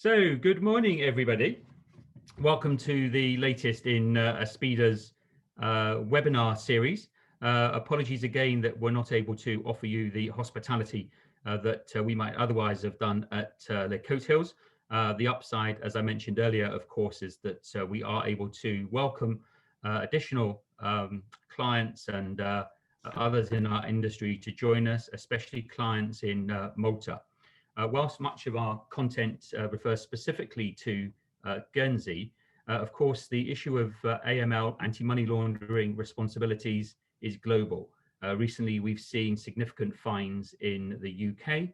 So, good morning, everybody. Welcome to the latest in Aspida's webinar series. Apologies again that we're not able to offer you the hospitality that we might otherwise have done at the Coat Hills. The upside, as I mentioned earlier, of course, is that we are able to welcome additional clients and others in our industry to join us, especially clients in Malta. Whilst much of our content refers specifically to Guernsey, of course, the issue of AML, anti-money laundering responsibilities, is global. Recently, we've seen significant fines in the UK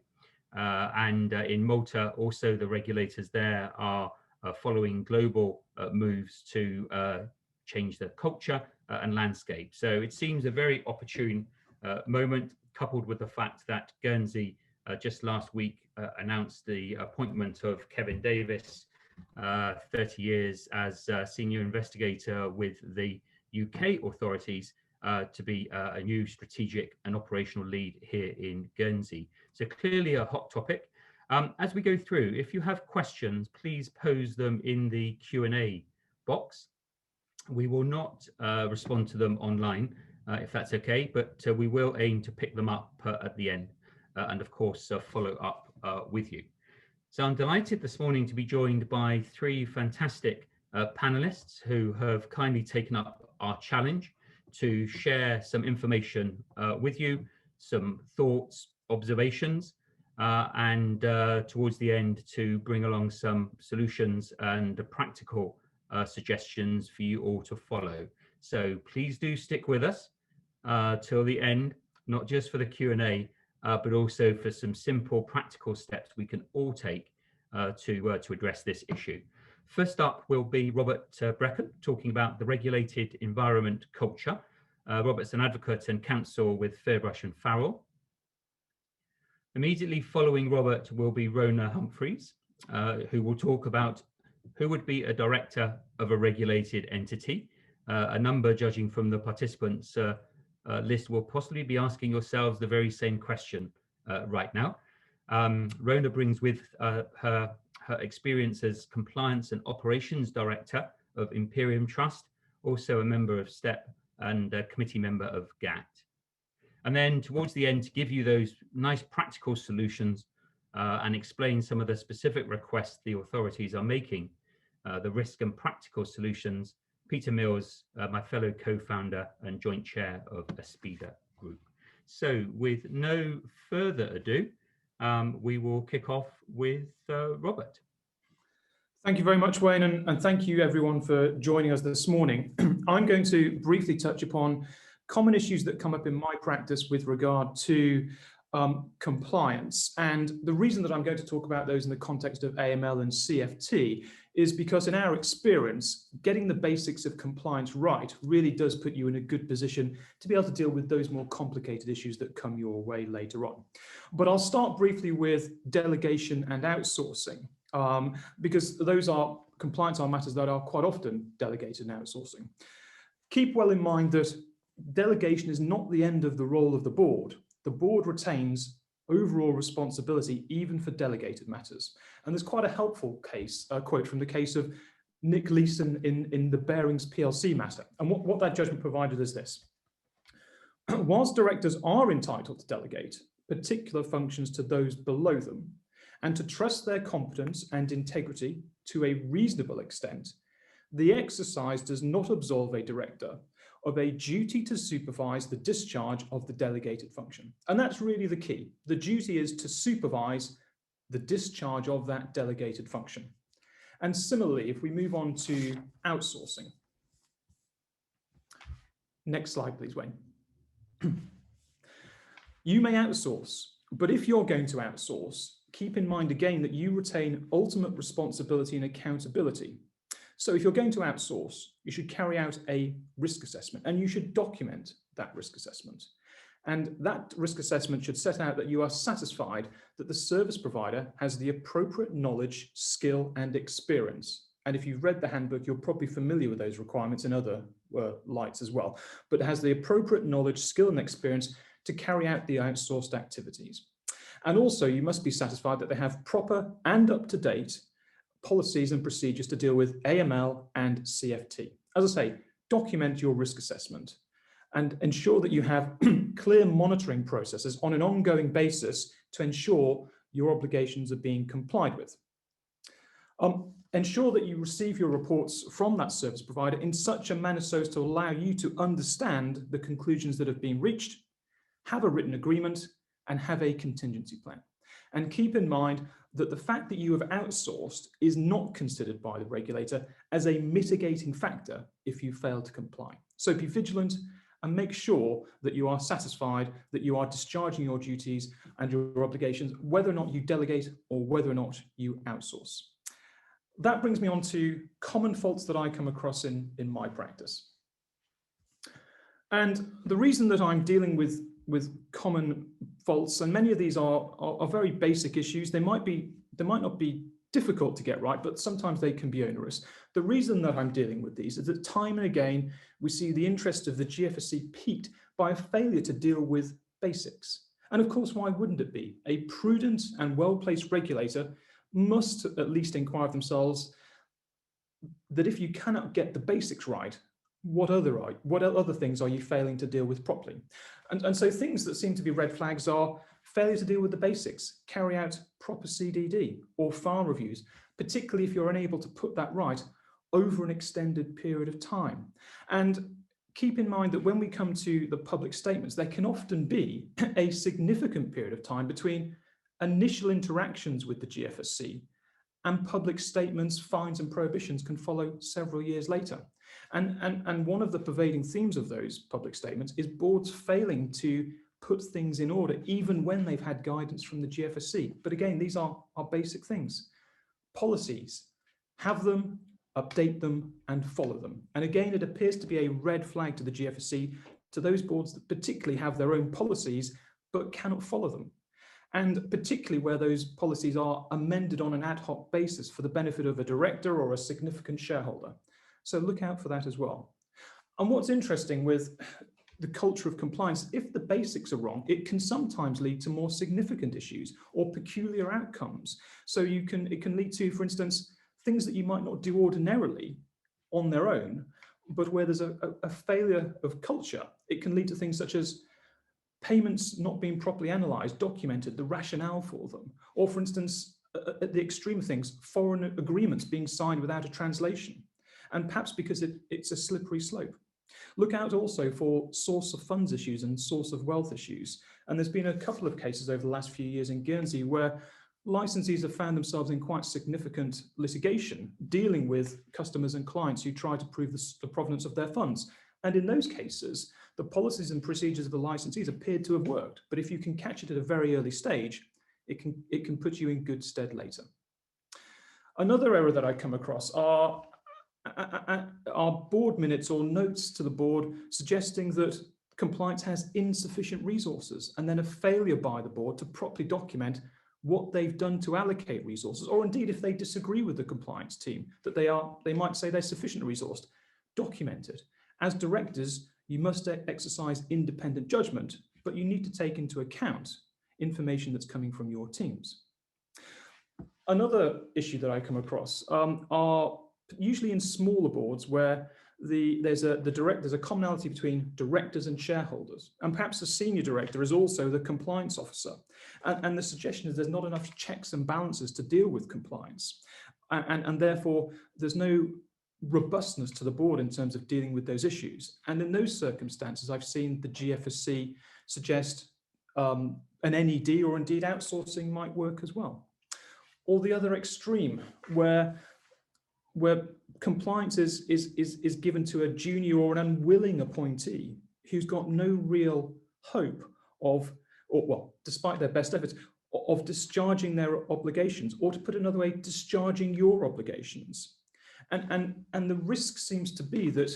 and in Malta. Also, the regulators there are following global moves to change the culture and landscape. So it seems a very opportune moment, coupled with the fact that Guernsey just last week announced the appointment of Kevin Davis, 30 years as senior investigator with the UK authorities, to be a new strategic and operational lead here in Guernsey. So clearly a hot topic. As we go through, if you have questions, please pose them in the Q&A box. We will not respond to them online, if that's okay, but we will aim to pick them up at the end. And of course, follow up with you. So I'm delighted this morning to be joined by three fantastic panelists who have kindly taken up our challenge to share some information with you, some thoughts, observations, and towards the end to bring along some solutions and practical suggestions for you all to follow. So please do stick with us till the end, not just for the Q&A, but also for some simple practical steps we can all take to address this issue. First up will be Robert Brecken, talking about the regulated environment culture. Robert's an advocate and counsel with Fairbrush and Farrell. Immediately following Robert will be Rona Humphreys, who will talk about who would be a director of a regulated entity. A number, judging from the participants' list, will possibly be asking yourselves the very same question right now. Rona brings with her experience as compliance and operations director of Imperium Trust, also a member of STEP and a committee member of GAT. And then towards the end, to give you those nice practical solutions and explain some of the specific requests the authorities are making, the risk and practical solutions, Peter Mills, my fellow co-founder and joint chair of Aspida Group. So with no further ado, we will kick off with Robert. Thank you very much, Wayne, and thank you everyone for joining us this morning. I'm going to briefly touch upon common issues that come up in my practice with regard to compliance. And the reason that I'm going to talk about those in the context of AML and CFT is because in our experience, getting the basics of compliance right really does put you in a good position to be able to deal with those more complicated issues that come your way later on. But I'll start briefly with delegation and outsourcing, because those are compliance are matters that are quite often delegated and outsourcing. Keep well in mind that delegation is not the end of the role of the board. The board retains overall responsibility even for delegated matters. And there's quite a helpful quote from the case of Nick Leeson in the Bearings PLC matter. And what that judgment provided is this. Whilst directors are entitled to delegate particular functions to those below them and to trust their competence and integrity to a reasonable extent, the exercise does not absolve a director of a duty to supervise the discharge of the delegated function. And that's really the key. The duty is to supervise the discharge of that delegated function. And similarly, if we move on to outsourcing. Next slide, please, Wayne. You may outsource, but if you're going to outsource, keep in mind again that you retain ultimate responsibility and accountability. So if you're going to outsource, you should carry out a risk assessment and you should document that risk assessment. And that risk assessment should set out that you are satisfied that the service provider has the appropriate knowledge, skill, and experience. And if you've read the handbook, you're probably familiar with those requirements in other lights as well, but has the appropriate knowledge, skill, and experience to carry out the outsourced activities. And also, you must be satisfied that they have proper and up-to-date policies and procedures to deal with AML and CFT. As I say, document your risk assessment and ensure that you have clear monitoring processes on an ongoing basis to ensure your obligations are being complied with. Ensure that you receive your reports from that service provider in such a manner so as to allow you to understand the conclusions that have been reached, have a written agreement, and have a contingency plan. And keep in mind that the fact that you have outsourced is not considered by the regulator as a mitigating factor if you fail to comply. So be vigilant and make sure that you are satisfied that you are discharging your duties and your obligations, whether or not you delegate or whether or not you outsource. That brings me on to common faults that I come across in my practice. And the reason that I'm dealing with common faults, and many of these are very basic issues, they might not be difficult to get right, but sometimes they can be onerous. The reason that I'm dealing with these is that time and again, we see the interest of the GFSC piqued by a failure to deal with basics. And of course, why wouldn't it be? A prudent and well-placed regulator must at least inquire of themselves that if you cannot get the basics right, what other things are you failing to deal with properly? And so things that seem to be red flags are failure to deal with the basics, carry out proper CDD or file reviews, particularly if you're unable to put that right over an extended period of time. And keep in mind that when we come to the public statements, there can often be a significant period of time between initial interactions with the GFSC and public statements, fines and prohibitions can follow several years later. And one of the pervading themes of those public statements is boards failing to put things in order, even when they've had guidance from the GFSC. But again, these are basic things. Policies, have them, update them, and follow them. And again, it appears to be a red flag to the GFSC, to those boards that particularly have their own policies, but cannot follow them. And particularly where those policies are amended on an ad hoc basis for the benefit of a director or a significant shareholder. So look out for that as well. And what's interesting with the culture of compliance, if the basics are wrong, it can sometimes lead to more significant issues or peculiar outcomes. So it can lead to, for instance, things that you might not do ordinarily on their own, but where there's a failure of culture, it can lead to things such as payments not being properly analysed, documented, the rationale for them, or for instance, at the extreme things, foreign agreements being signed without a translation, and perhaps because it's a slippery slope. Look out also for source of funds issues and source of wealth issues. And there's been a couple of cases over the last few years in Guernsey where licensees have found themselves in quite significant litigation dealing with customers and clients who try to prove the provenance of their funds. And in those cases, the policies and procedures of the licensees appeared to have worked. But if you can catch it at a very early stage, it can put you in good stead later. Another error that I come across are board minutes or notes to the board suggesting that compliance has insufficient resources, and then a failure by the board to properly document what they've done to allocate resources, or indeed if they disagree with the compliance team, that they might say they're sufficiently resourced. Document it. As directors, you must exercise independent judgment, but you need to take into account information that's coming from your teams. Another issue that I come across are usually in smaller boards where there's a commonality between directors and shareholders, and perhaps the senior director is also the compliance officer. And the suggestion is there's not enough checks and balances to deal with compliance, and therefore there's no robustness to the board in terms of dealing with those issues. And in those circumstances, I've seen the GFSC suggest an NED or indeed outsourcing might work as well. Or the other extreme, where compliance is given to a junior or an unwilling appointee who's got no real hope of, despite their best efforts, of discharging their obligations, or to put it another way, discharging your obligations. And the risk seems to be that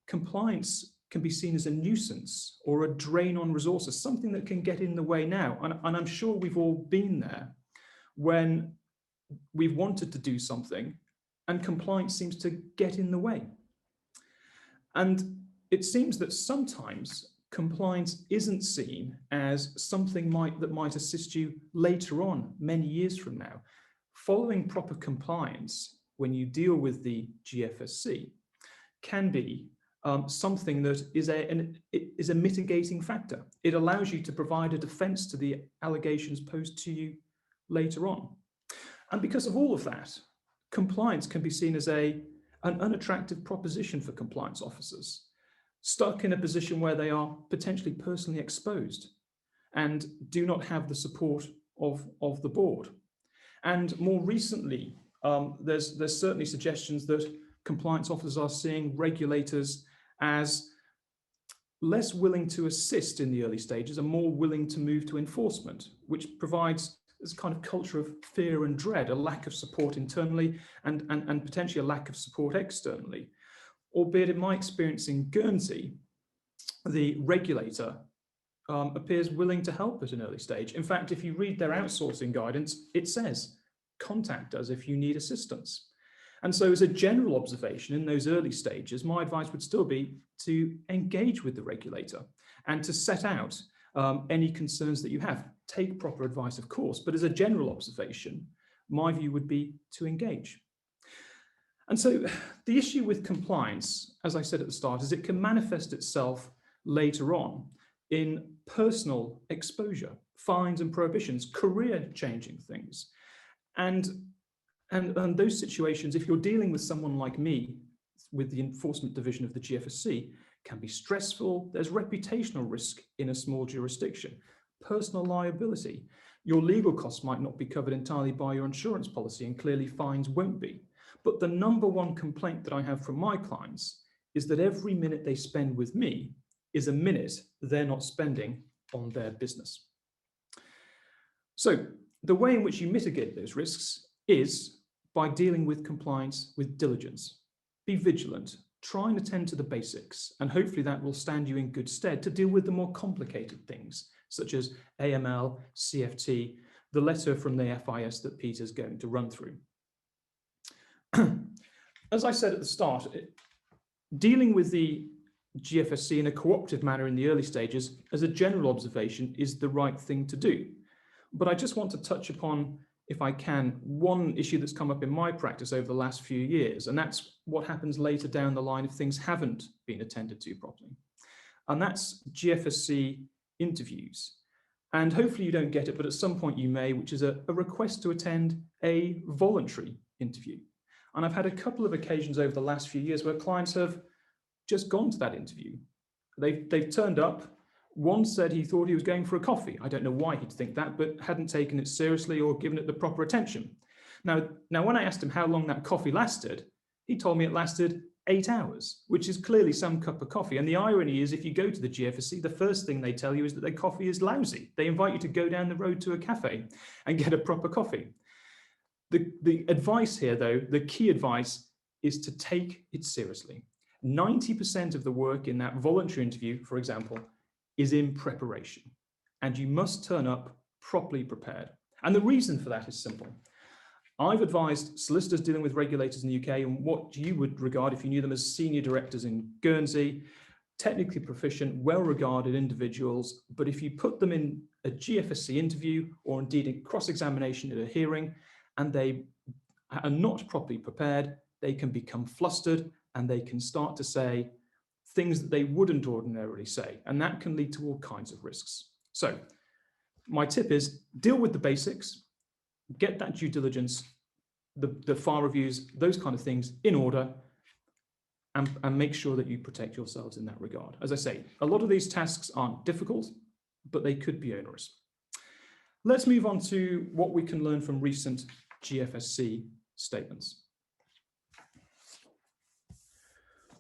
compliance can be seen as a nuisance or a drain on resources, something that can get in the way now. And I'm sure we've all been there when we've wanted to do something and compliance seems to get in the way. And it seems that sometimes compliance isn't seen as something that might assist you later on, many years from now. following proper compliance when you deal with the GFSC can be something that is a mitigating factor. It allows you to provide a defense to the allegations posed to you later on. And because of all of that, compliance can be seen as an unattractive proposition for compliance officers, stuck in a position where they are potentially personally exposed and do not have the support of the board. And more recently, there's certainly suggestions that compliance officers are seeing regulators as less willing to assist in the early stages and more willing to move to enforcement, which provides this kind of culture of fear and dread, a lack of support internally and potentially a lack of support externally. Albeit in my experience in Guernsey, the regulator appears willing to help at an early stage. In fact, if you read their outsourcing guidance, it says, contact us if you need assistance. And so as a general observation in those early stages, my advice would still be to engage with the regulator and to set out any concerns that you have. Take proper advice, of course, but as a general observation, my view would be to engage. And so the issue with compliance, as I said at the start, is it can manifest itself later on in personal exposure, fines and prohibitions, career-changing things. And those situations, if you're dealing with someone like me, with the enforcement division of the GFSC, can be stressful. There's reputational risk in a small jurisdiction, personal liability. Your legal costs might not be covered entirely by your insurance policy, and clearly fines won't be. But the number one complaint that I have from my clients is that every minute they spend with me is a minute they're not spending on their business. So the way in which you mitigate those risks is by dealing with compliance with diligence. Be vigilant, try and attend to the basics, and hopefully that will stand you in good stead to deal with the more complicated things, such as AML, CFT, the letter from the FIS that Peter's going to run through. As I said at the start, dealing with the GFSC in a cooperative manner in the early stages, as a general observation, is the right thing to do. But I just want to touch upon, if I can, one issue that's come up in my practice over the last few years, and that's what happens later down the line if things haven't been attended to properly. And that's GFSC interviews. And hopefully you don't get it, but at some point you may, which is a request to attend a voluntary interview. And I've had a couple of occasions over the last few years where clients have just gone to that interview. They've turned up. One said he thought he was going for a coffee. I don't know why he'd think that, but hadn't taken it seriously or given it the proper attention. Now when I asked him how long that coffee lasted, he told me it lasted 8 hours, which is clearly some cup of coffee. And the irony is, if you go to the GFSC, the first thing they tell you is that their coffee is lousy. They invite you to go down the road to a cafe and get a proper coffee. The advice here, though, the key advice is to take it seriously. 90% of the work in that voluntary interview, for example, is in preparation, and you must turn up properly prepared. And the reason for that is simple. I've advised solicitors dealing with regulators in the UK and what you would regard, if you knew them, as senior directors in Guernsey, technically proficient, well-regarded individuals, but if you put them in a GFSC interview or indeed a cross-examination at a hearing and they are not properly prepared, they can become flustered and they can start to say things that they wouldn't ordinarily say, and that can lead to all kinds of risks. So my tip is deal with the basics, get that due diligence, the file reviews, those kind of things in order, and make sure that you protect yourselves in that regard. As I say, a lot of these tasks aren't difficult, but they could be onerous. Let's move on to what we can learn from recent GFSC statements.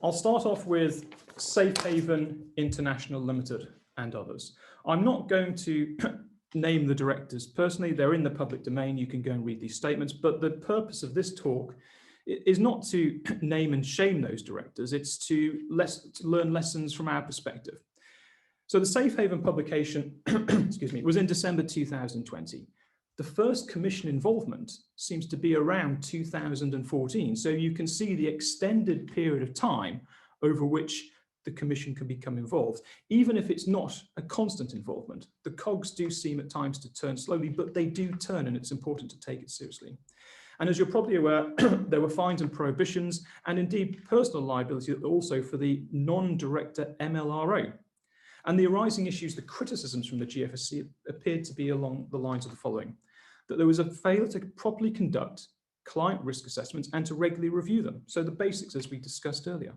I'll start off with Safe Haven International Limited and others. I'm not going to name the directors personally. They're in the public domain. You can go and read these statements. But the purpose of this talk is not to name and shame those directors. It's to learn lessons from our perspective. So the Safe Haven publication, excuse me, was in December 2020. The first commission involvement seems to be around 2014. So you can see the extended period of time over which the commission can become involved, even if it's not a constant involvement. The cogs do seem at times to turn slowly, but they do turn, and it's important to take it seriously. And as you're probably aware, there were fines and prohibitions, and indeed personal liability also for the non-director MLRO. And the arising issues, the criticisms from the GFSC appeared to be along the lines of the following: that there was a failure to properly conduct client risk assessments and to regularly review them. So the basics, as we discussed earlier.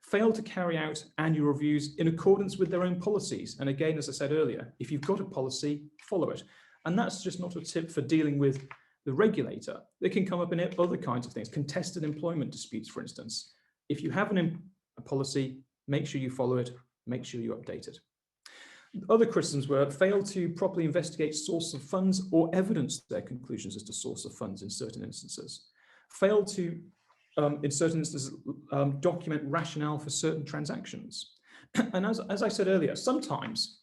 Failed to carry out annual reviews in accordance with their own policies. And again, as I said earlier, if you've got a policy, follow it. And that's just not a tip for dealing with the regulator. They can come up in other kinds of things, contested employment disputes, for instance. If you have a policy, make sure you follow it, make sure you update it. Other criticisms were failed to properly investigate source of funds or evidence their conclusions as to source of funds in certain instances. Failed to, in certain instances, document rationale for certain transactions. And as I said earlier, sometimes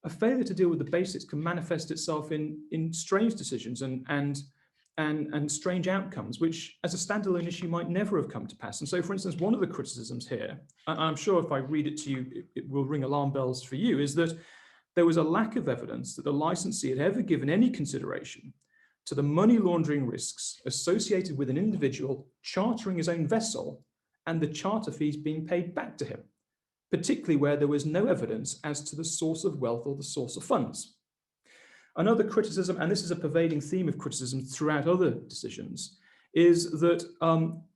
a failure to deal with the basics can manifest itself in strange decisions and strange outcomes, which as a standalone issue might never have come to pass. And so, for instance, one of the criticisms here, and I'm sure if I read it to you, it will ring alarm bells for you, is that there was a lack of evidence that the licensee had ever given any consideration to the money laundering risks associated with an individual chartering his own vessel and the charter fees being paid back to him, particularly where there was no evidence as to the source of wealth or the source of funds. Another criticism, and this is a pervading theme of criticism throughout other decisions, is that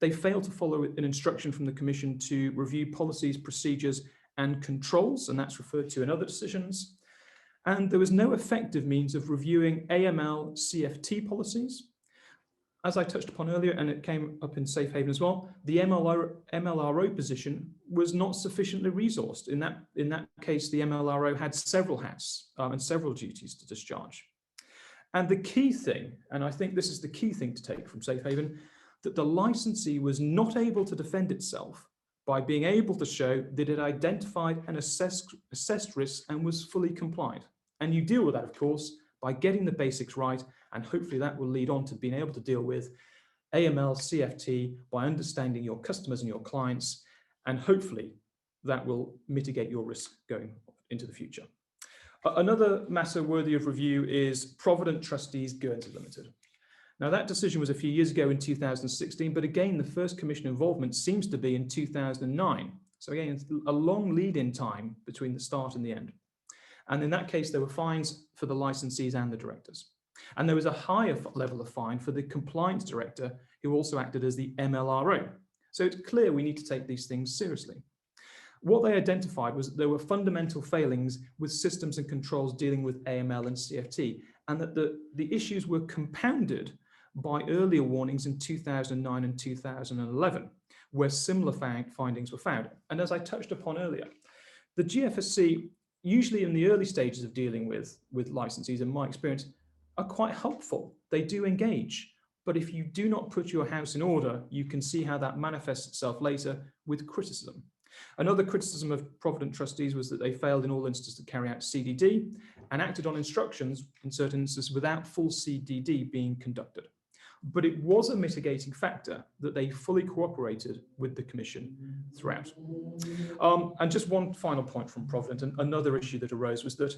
they failed to follow an instruction from the Commission to review policies, procedures, and controls, and that's referred to in other decisions. And there was no effective means of reviewing AML CFT policies. As I touched upon earlier, and it came up in Safe Haven as well, the MLRO position was not sufficiently resourced. In that case, the MLRO had several hats and several duties to discharge. And the key thing, and I think this is the key thing to take from Safe Haven, that the licensee was not able to defend itself by being able to show that it identified and assessed risks and was fully compliant. And you deal with that, of course, by getting the basics right, and hopefully that will lead on to being able to deal with AML, CFT by understanding your customers and your clients, and hopefully that will mitigate your risk going into the future. Another matter worthy of review is Provident Trustees Guernsey Limited. Now that decision was a few years ago in 2016, but again, the first Commission involvement seems to be in 2009. So again, it's a long lead-in time between the start and the end. And in that case, there were fines for the licensees and the directors. And there was a higher level of fine for the compliance director, who also acted as the MLRO. So it's clear we need to take these things seriously. What they identified was that there were fundamental failings with systems and controls dealing with AML and CFT, and that the issues were compounded by earlier warnings in 2009 and 2011, where similar findings were found. And as I touched upon earlier, the GFSC, usually in the early stages of dealing with licensees, in my experience, are quite helpful. They do engage. But if you do not put your house in order, you can see how that manifests itself later with criticism. Another criticism of Provident Trustees was that they failed in all instances to carry out CDD and acted on instructions in certain instances without full CDD being conducted. But it was a mitigating factor that they fully cooperated with the Commission throughout. And just one final point from Provident, and another issue that arose was that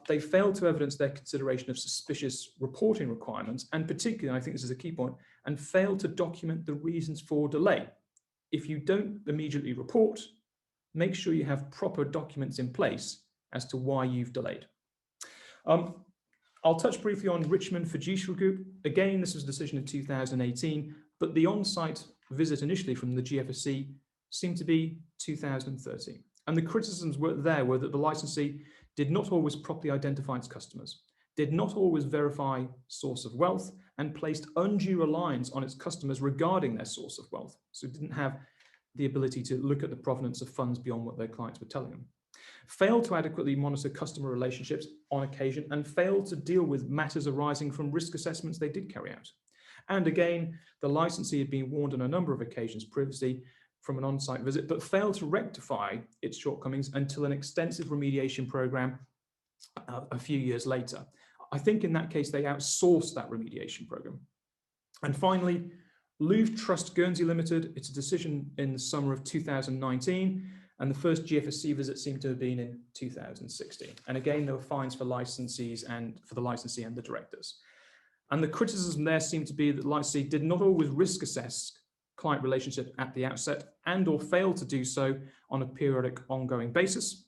they failed to evidence their consideration of suspicious reporting requirements, and particularly, I think this is a key point, and failed to document the reasons for delay. If you don't immediately report, make sure you have proper documents in place as to why you've delayed. I'll touch briefly on Richmond Fiduciary Group. Again, this was a decision in 2018, but the on-site visit initially from the GFSC seemed to be 2013. And the criticisms were that the licensee did not always properly identify its customers, did not always verify source of wealth, and placed undue reliance on its customers regarding their source of wealth. So it didn't have the ability to look at the provenance of funds beyond what their clients were telling them. Failed to adequately monitor customer relationships on occasion, and failed to deal with matters arising from risk assessments they did carry out. And again, the licensee had been warned on a number of occasions previously from an on-site visit, but failed to rectify its shortcomings until an extensive remediation program a few years later. I think in that case, they outsourced that remediation program. And finally, Louvre Trust Guernsey Limited, it's a decision in the summer of 2019, and the first GFSC visit seemed to have been in 2016. And again, there were fines for licensees and for the licensee and the directors. And the criticism there seemed to be that Lightsey did not always risk assess client relationship at the outset and or failed to do so on a periodic ongoing basis,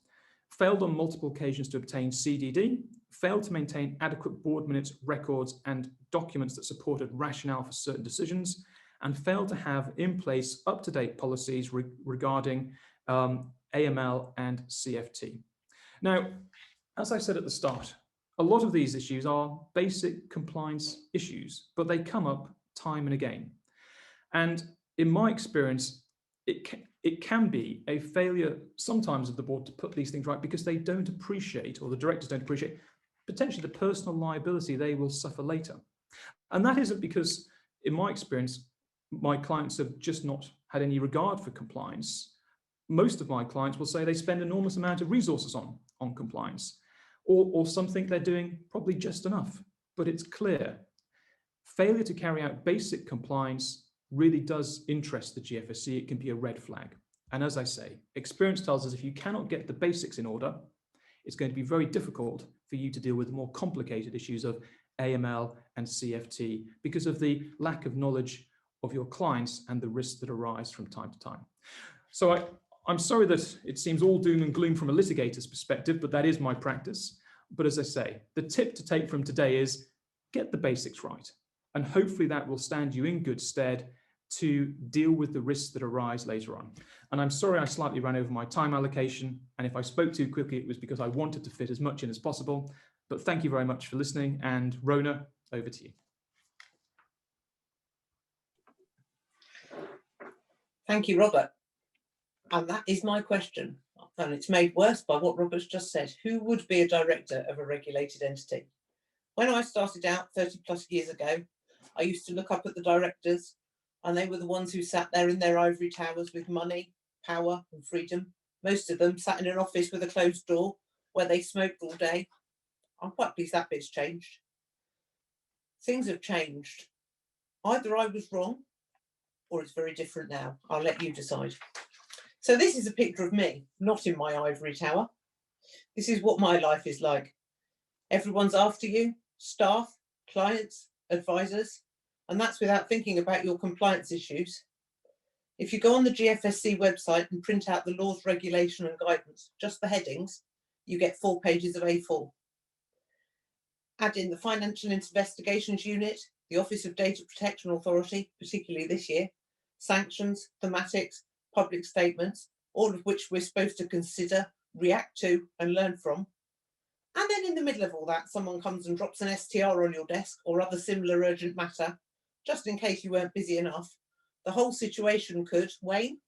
failed on multiple occasions to obtain CDD, failed to maintain adequate board minutes, records, and documents that supported rationale for certain decisions, and failed to have in place up-to-date policies regarding AML and CFT. Now, as I said at the start, a lot of these issues are basic compliance issues, but they come up time and again. And in my experience, it can be a failure sometimes of the board to put these things right because they don't appreciate, or the directors don't appreciate, potentially the personal liability they will suffer later. And that isn't because, in my experience, my clients have just not had any regard for compliance. Most of my clients will say they spend an enormous amount of resources on compliance, or some think they're doing probably just enough. But it's clear, failure to carry out basic compliance really does interest the GFSC. It can be a red flag. And as I say, experience tells us if you cannot get the basics in order, it's going to be very difficult for you to deal with the more complicated issues of AML and CFT because of the lack of knowledge of your clients and the risks that arise from time to time. So I'm sorry that it seems all doom and gloom from a litigator's perspective, but that is my practice. But as I say, the tip to take from today is get the basics right. And hopefully that will stand you in good stead to deal with the risks that arise later on. And I'm sorry I slightly ran over my time allocation. And if I spoke too quickly, it was because I wanted to fit as much in as possible. But thank you very much for listening. And Rona, over to you. Thank you, Robert. And that is my question. And it's made worse by what Robert's just said. Who would be a director of a regulated entity? When I started out 30 plus years ago, I used to look up at the directors, and they were the ones who sat there in their ivory towers with money, power, and freedom. Most of them sat in an office with a closed door where they smoked all day. I'm quite pleased that bit's changed. Things have changed. Either I was wrong or it's very different now. I'll let you decide. So this is a picture of me, not in my ivory tower. This is what my life is like. Everyone's after you, staff, clients, advisors, and that's without thinking about your compliance issues. If you go on the GFSC website and print out the laws, regulation and guidance, just the headings, you get 4 pages of A4. Add in the Financial Investigations Unit, the Office of Data Protection Authority, particularly this year, sanctions, thematics, public statements, all of which we're supposed to consider, react to and learn from. And then in the middle of all that, someone comes and drops an STR on your desk or other similar urgent matter, just in case you weren't busy enough. The whole situation could, Wayne?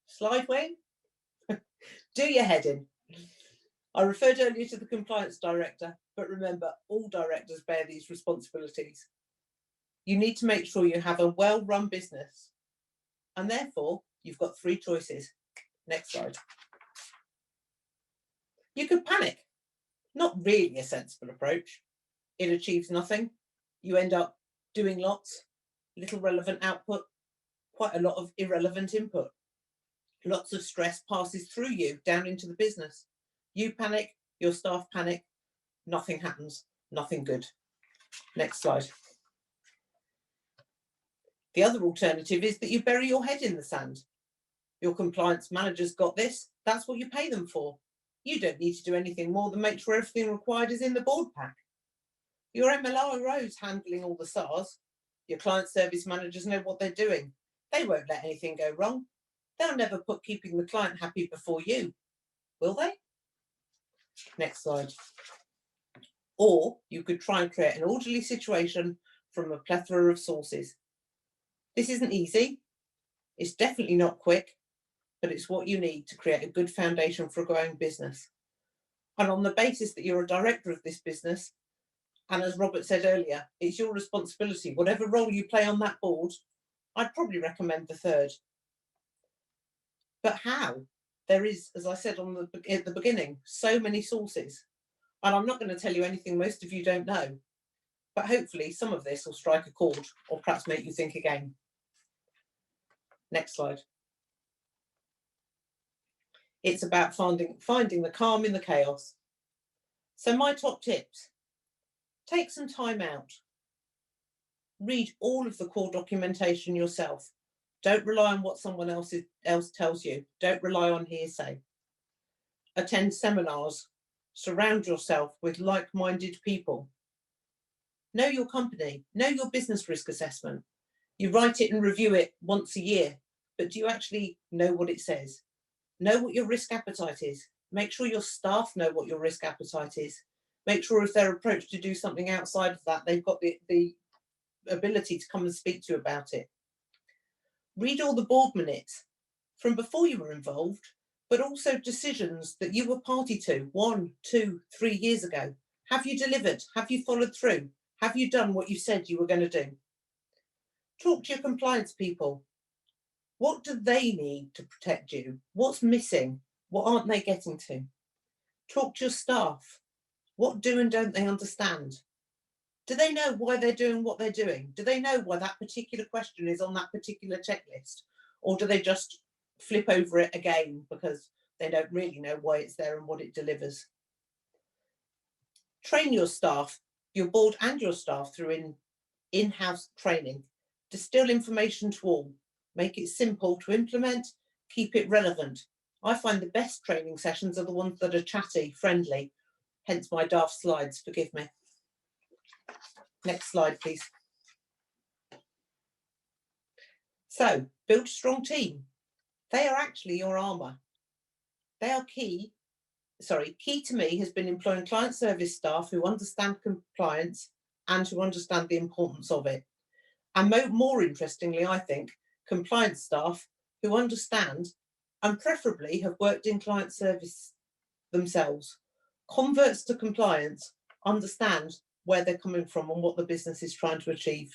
Slide, Wayne? Do your head in. I referred earlier to the compliance director, but remember, all directors bear these responsibilities. You need to make sure you have a well-run business, and therefore you've got 3 choices. Next slide. You could panic. Not really a sensible approach. It achieves nothing. You end up doing lots, little relevant output, quite a lot of irrelevant input. Lots of stress passes through you down into the business. You panic, your staff panic, nothing happens, nothing good. Next slide. The other alternative is that you bury your head in the sand. Your compliance manager's got this, that's what you pay them for. You don't need to do anything more than make sure everything required is in the board pack. Your MLRO's handling all the SARs. Your client service managers know what they're doing. They won't let anything go wrong. They'll never put keeping the client happy before you, will they? Next slide. Or you could try and create an orderly situation from a plethora of sources. This isn't easy. It's definitely not quick, but it's what you need to create a good foundation for a growing business. And on the basis that you're a director of this business, and as Robert said earlier, it's your responsibility. Whatever role you play on that board, I'd probably recommend the 3rd. But how? There is, as I said at the beginning, so many sources. And I'm not going to tell you anything most of you don't know. But hopefully some of this will strike a chord or perhaps make you think again. Next slide. It's about finding the calm in the chaos. So my top tips. Take some time out. Read all of the core documentation yourself. Don't rely on what someone else tells you. Don't rely on hearsay. Attend seminars. Surround yourself with like-minded people. Know your company. Know your business risk assessment. You write it and review it once a year, but do you actually know what it says? Know what your risk appetite is. Make sure your staff know what your risk appetite is. Make sure if they're approached to do something outside of that, they've got the ability to come and speak to you about it. Read all the board minutes from before you were involved, but also decisions that you were party to 1, 2, 3 years ago. Have you delivered? Have you followed through? Have you done what you said you were going to do? Talk to your compliance people. What do they need to protect you? What's missing? What aren't they getting to? Talk to your staff. What do and don't they understand? Do they know why they're doing what they're doing? Do they know why that particular question is on that particular checklist? Or do they just flip over it again because they don't really know why it's there and what it delivers? Train your staff, your board and your staff through in-house training. Distill information to all. Make it simple to implement, keep it relevant. I find the best training sessions are the ones that are chatty, friendly, hence my daft slides, forgive me. Next slide, please. So, build a strong team. They are actually your armour. They are key. Key to me has been employing client service staff who understand compliance and who understand the importance of it. And more interestingly, I think, compliance staff who understand and preferably have worked in client service themselves. Converts to compliance understand where they're coming from and what the business is trying to achieve.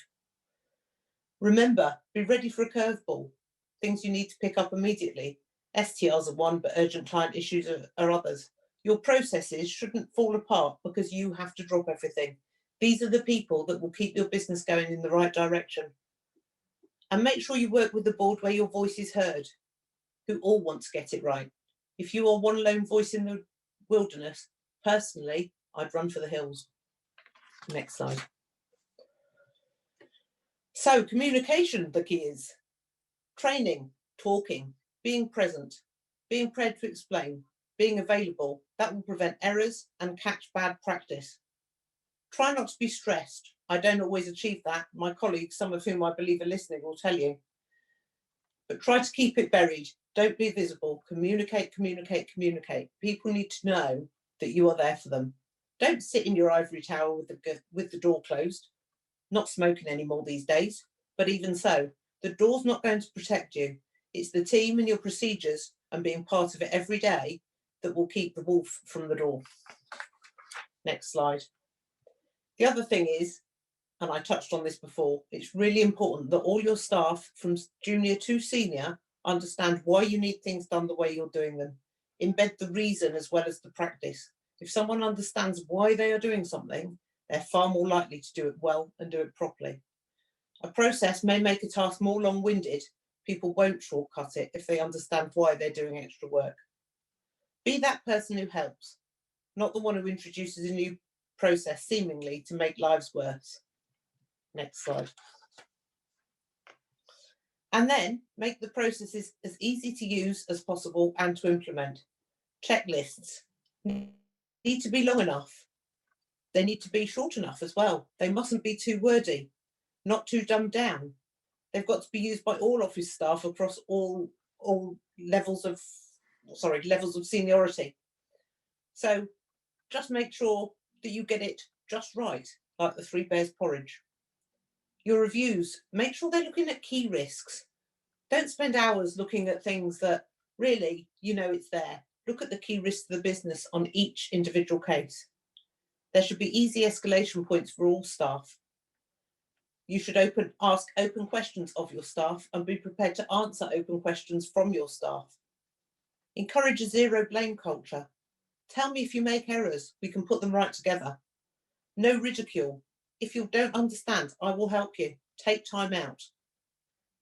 Remember, be ready for a curveball. Things you need to pick up immediately. STRs are one, but urgent client issues are others. Your processes shouldn't fall apart because you have to drop everything. These are the people that will keep your business going in the right direction. And make sure you work with the board where your voice is heard, who all want to get it right. If you are one lone voice in the wilderness, personally, I'd run for the hills. Next slide. So communication, the key is training, talking, being present, being prepared to explain, being available. That will prevent errors and catch bad practice. Try not to be stressed. I don't always achieve that. My colleagues, some of whom I believe are listening, will tell you. But try to keep it buried. Don't be visible. Communicate, communicate, communicate. People need to know that you are there for them. Don't sit in your ivory tower with the door closed. Not smoking anymore these days, but even so, the door's not going to protect you. It's the team and your procedures and being part of it every day that will keep the wolf from the door. Next slide. The other thing is, and I touched on this before, it's really important that all your staff from junior to senior understand why you need things done the way you're doing them. Embed the reason as well as the practice. If someone understands why they are doing something, they're far more likely to do it well and do it properly. A process may make a task more long-winded. People won't shortcut it if they understand why they're doing extra work. Be that person who helps, not the one who introduces a new process seemingly to make lives worse. Next slide. And then make the processes as easy to use as possible and to implement. Checklists need to be long enough. They need to be short enough as well. They mustn't be too wordy, not too dumbed down. They've got to be used by all office staff across all levels of seniority. So just make sure that you get it just right, like the Three Bears porridge. Your reviews, make sure they're looking at key risks. Don't spend hours looking at things that really, you know, it's there. Look at the key risks to the business on each individual case. There should be easy escalation points for all staff. You should ask open questions of your staff and be prepared to answer open questions from your staff. Encourage a zero blame culture. Tell me if you make errors, we can put them right together. No ridicule. If you don't understand, I will help you. Take time out.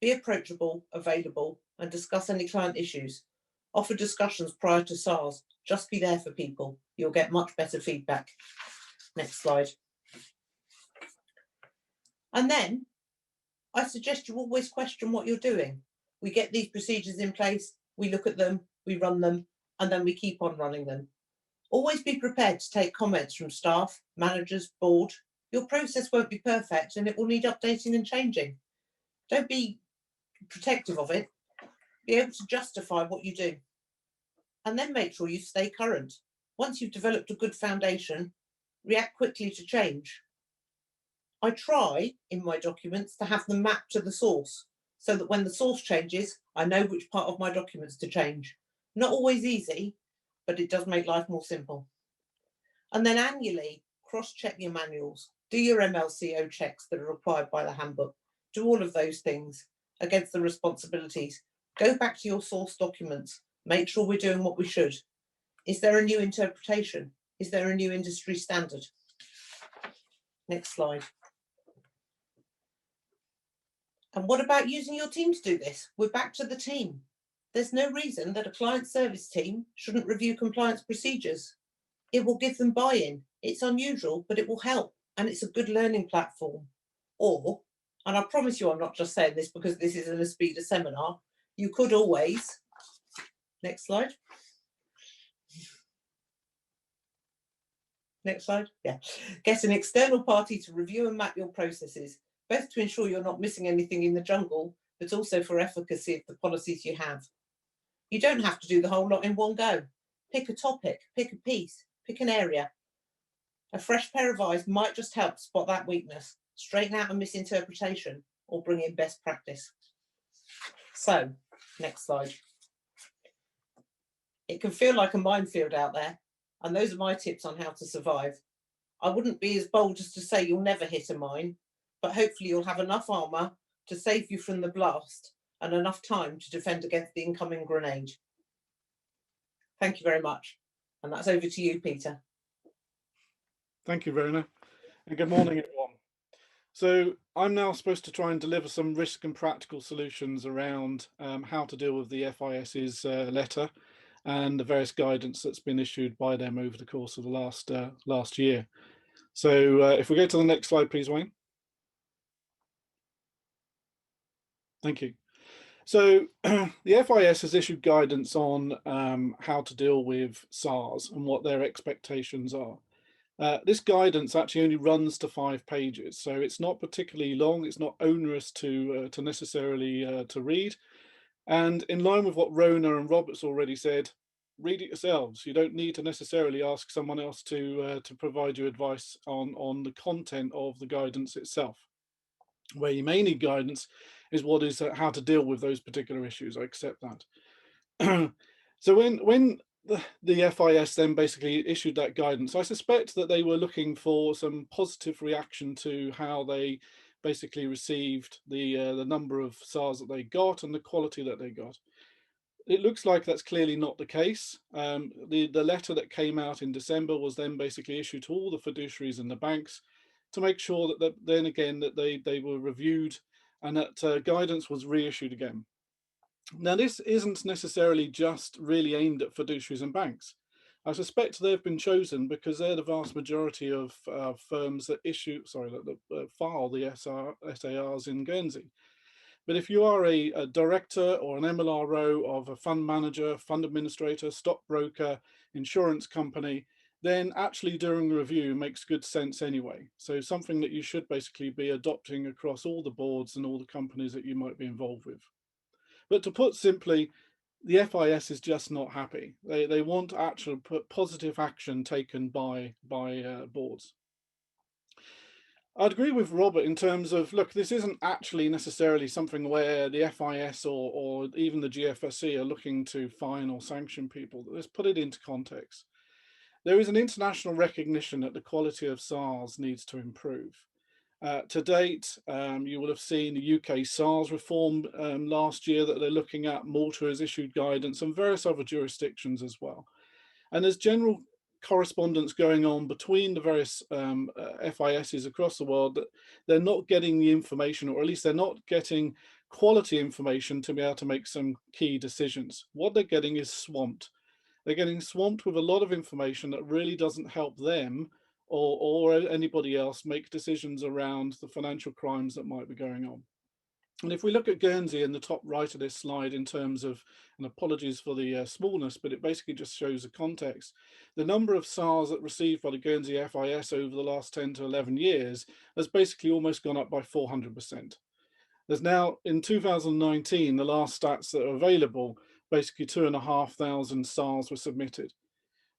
Be approachable, available, and discuss any client issues. Offer discussions prior to SARS. Just be there for people. You'll get much better feedback. Next slide. And then I suggest you always question what you're doing. We get these procedures in place, we look at them, we run them, and then we keep on running them. Always be prepared to take comments from staff, managers, board. Your process won't be perfect and it will need updating and changing. Don't be protective of it. Be able to justify what you do. And then make sure you stay current. Once you've developed a good foundation, react quickly to change. I try in my documents to have them mapped to the source so that when the source changes, I know which part of my documents to change. Not always easy, but it does make life more simple. And then annually, cross-check your manuals. Do your MLCO checks that are required by the handbook. Do all of those things against the responsibilities. Go back to your source documents. Make sure we're doing what we should. Is there a new interpretation? Is there a new industry standard? Next slide. And what about using your team to do this? We're back to the team. There's no reason that a client service team shouldn't review compliance procedures. It will give them buy-in. It's unusual, but it will help. And it's a good learning platform. Or, and I promise you I'm not just saying this because this is an Aspida seminar, you could always, next slide. Next slide, yeah. Get an external party to review and map your processes, both to ensure you're not missing anything in the jungle, but also for efficacy of the policies you have. You don't have to do the whole lot in one go. Pick a topic, pick a piece, pick an area. A fresh pair of eyes might just help spot that weakness, straighten out a misinterpretation, or bring in best practice. So, next slide. It can feel like a minefield out there, and those are my tips on how to survive. I wouldn't be as bold as to say you'll never hit a mine, but hopefully you'll have enough armour to save you from the blast and enough time to defend against the incoming grenade. Thank you very much. And that's over to you, Peter. Thank you, Rona, and good morning, everyone. So I'm now supposed to try and deliver some risk and practical solutions around how to deal with the FIS's letter and the various guidance that's been issued by them over the course of the last year. So if we go to the next slide, please, Wayne. Thank you. So the FIS has issued guidance on how to deal with SARS and what their expectations are. This guidance actually only runs to 5 pages, so it's not particularly long. It's not onerous to necessarily to read. And in line with what Rona and Robert's already said, read it yourselves. You don't need to necessarily ask someone else to provide you advice on the content of the guidance itself. Where you may need guidance is what is how to deal with those particular issues. I accept that. So when the FIS then basically issued that guidance, I suspect that they were looking for some positive reaction to how they basically received the number of SARS that they got and the quality that they got. It looks like that's clearly not the case. The letter that came out in December was then basically issued to all the fiduciaries and the banks to make sure that then again that they were reviewed and that guidance was reissued again. Now, this isn't necessarily just really aimed at fiduciaries and banks. I suspect they've been chosen because they're the vast majority of firms that file the SARs in Guernsey. But if you are a director or an MLRO of a fund manager, fund administrator, stockbroker, insurance company, then actually doing the review makes good sense anyway. So something that you should basically be adopting across all the boards and all the companies that you might be involved with. But to put simply, the FIS is just not happy. They want actual positive action taken by boards. I'd agree with Robert in terms of, look, this isn't actually necessarily something where the FIS or even the GFSC are looking to fine or sanction people. Let's put it into context. There is an international recognition that the quality of SARS needs to improve. To date, you will have seen the UK SARS reform last year that they're looking at. Malta has issued guidance and various other jurisdictions as well. And there's general correspondence going on between the various FISs across the world that they're not getting the information, or at least they're not getting quality information to be able to make some key decisions. What they're getting is swamped. They're getting swamped with a lot of information that really doesn't help them or anybody else make decisions around the financial crimes that might be going on. And if we look at Guernsey in the top right of this slide in terms of, and apologies for the smallness, but it basically just shows the context, the number of SARs that received by the Guernsey FIS over the last 10 to 11 years has basically almost gone up by 400%. There's now, in 2019, the last stats that are available, basically 2,500 SARs were submitted.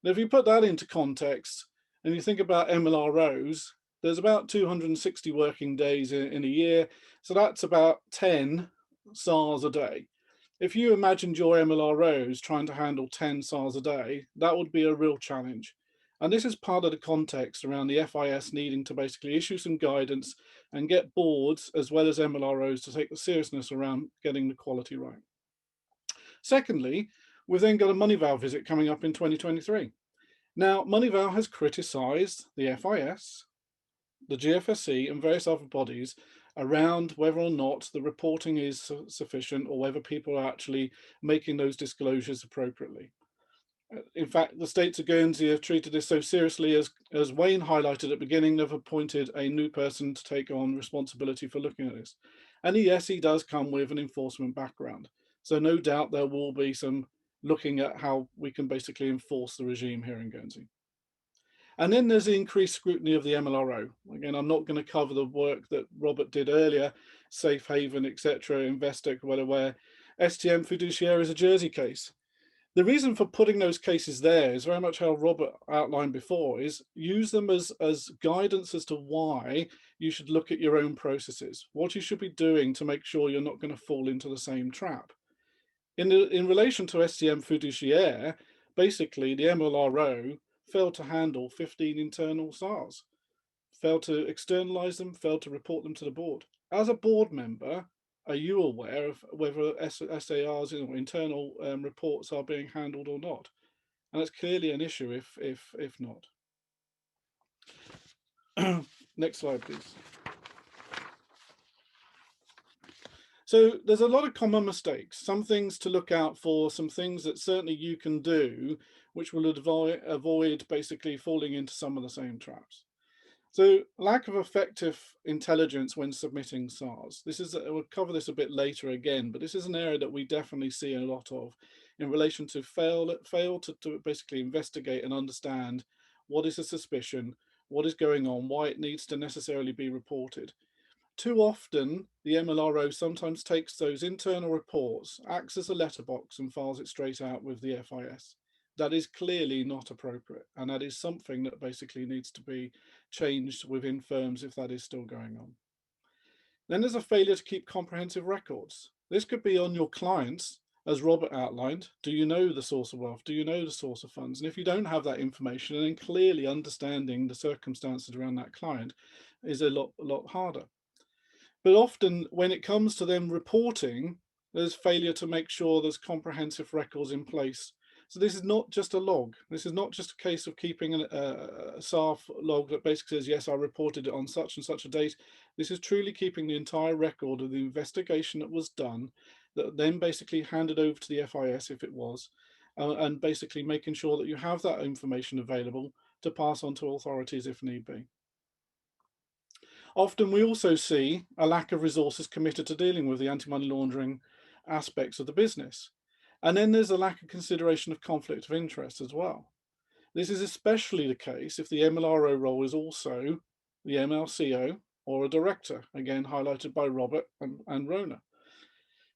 Now, if you put that into context and you think about MLROs, there's about 260 working days in a year. So that's about 10 SARs a day. If you imagined your MLROs trying to handle 10 SARs a day, that would be a real challenge. And this is part of the context around the FIS needing to basically issue some guidance and get boards as well as MLROs to take the seriousness around getting the quality right. Secondly, we've then got a Moneyval visit coming up in 2023. Now, Moneyval has criticised the FIS, the GFSC and various other bodies around whether or not the reporting is sufficient or whether people are actually making those disclosures appropriately. In fact, the states of Guernsey have treated this so seriously, as Wayne highlighted at the beginning, they've appointed a new person to take on responsibility for looking at this. And yes, he does come with an enforcement background. So no doubt there will be some looking at how we can basically enforce the regime here in Guernsey. And then there's the increased scrutiny of the MLRO. Again, I'm not going to cover the work that Robert did earlier, Safe Haven, etc., Investec, where STM Fiduciaire is a Jersey case. The reason for putting those cases there is very much how Robert outlined before, is use them as guidance as to why you should look at your own processes, what you should be doing to make sure you're not going to fall into the same trap. In relation to STM Fiduciaire, basically the MLRO failed to handle 15 internal SARs, failed to externalize them, failed to report them to the board. As a board member, are you aware of whether SARs, internal reports are being handled or not? And it's clearly an issue if not. Next slide, please. So there's a lot of common mistakes, some things to look out for, some things that certainly you can do, which will avoid basically falling into some of the same traps. So lack of effective intelligence when submitting SARs. We'll cover this a bit later again, but this is an area that we definitely see a lot of in relation to fail to basically investigate and understand what is a suspicion, what is going on, why it needs to necessarily be reported. Too often, the MLRO sometimes takes those internal reports, acts as a letterbox and files it straight out with the FIS. That is clearly not appropriate, and that is something that basically needs to be changed within firms if that is still going on. Then there's a failure to keep comprehensive records. This could be on your clients, as Robert outlined. Do you know the source of wealth? Do you know the source of funds? And if you don't have that information, then clearly understanding the circumstances around that client is a lot harder. But often when it comes to them reporting, there's failure to make sure there's comprehensive records in place. So this is not just a log. This is not just a case of keeping a SARF log that basically says, yes, I reported it on such and such a date. This is truly keeping the entire record of the investigation that was done, that then basically handed over to the FIS if it was, and basically making sure that you have that information available to pass on to authorities if need be. Often we also see a lack of resources committed to dealing with the anti-money laundering aspects of the business. And then there's a lack of consideration of conflict of interest as well. This is especially the case if the MLRO role is also the MLCO or a director, again highlighted by Robert and Rona.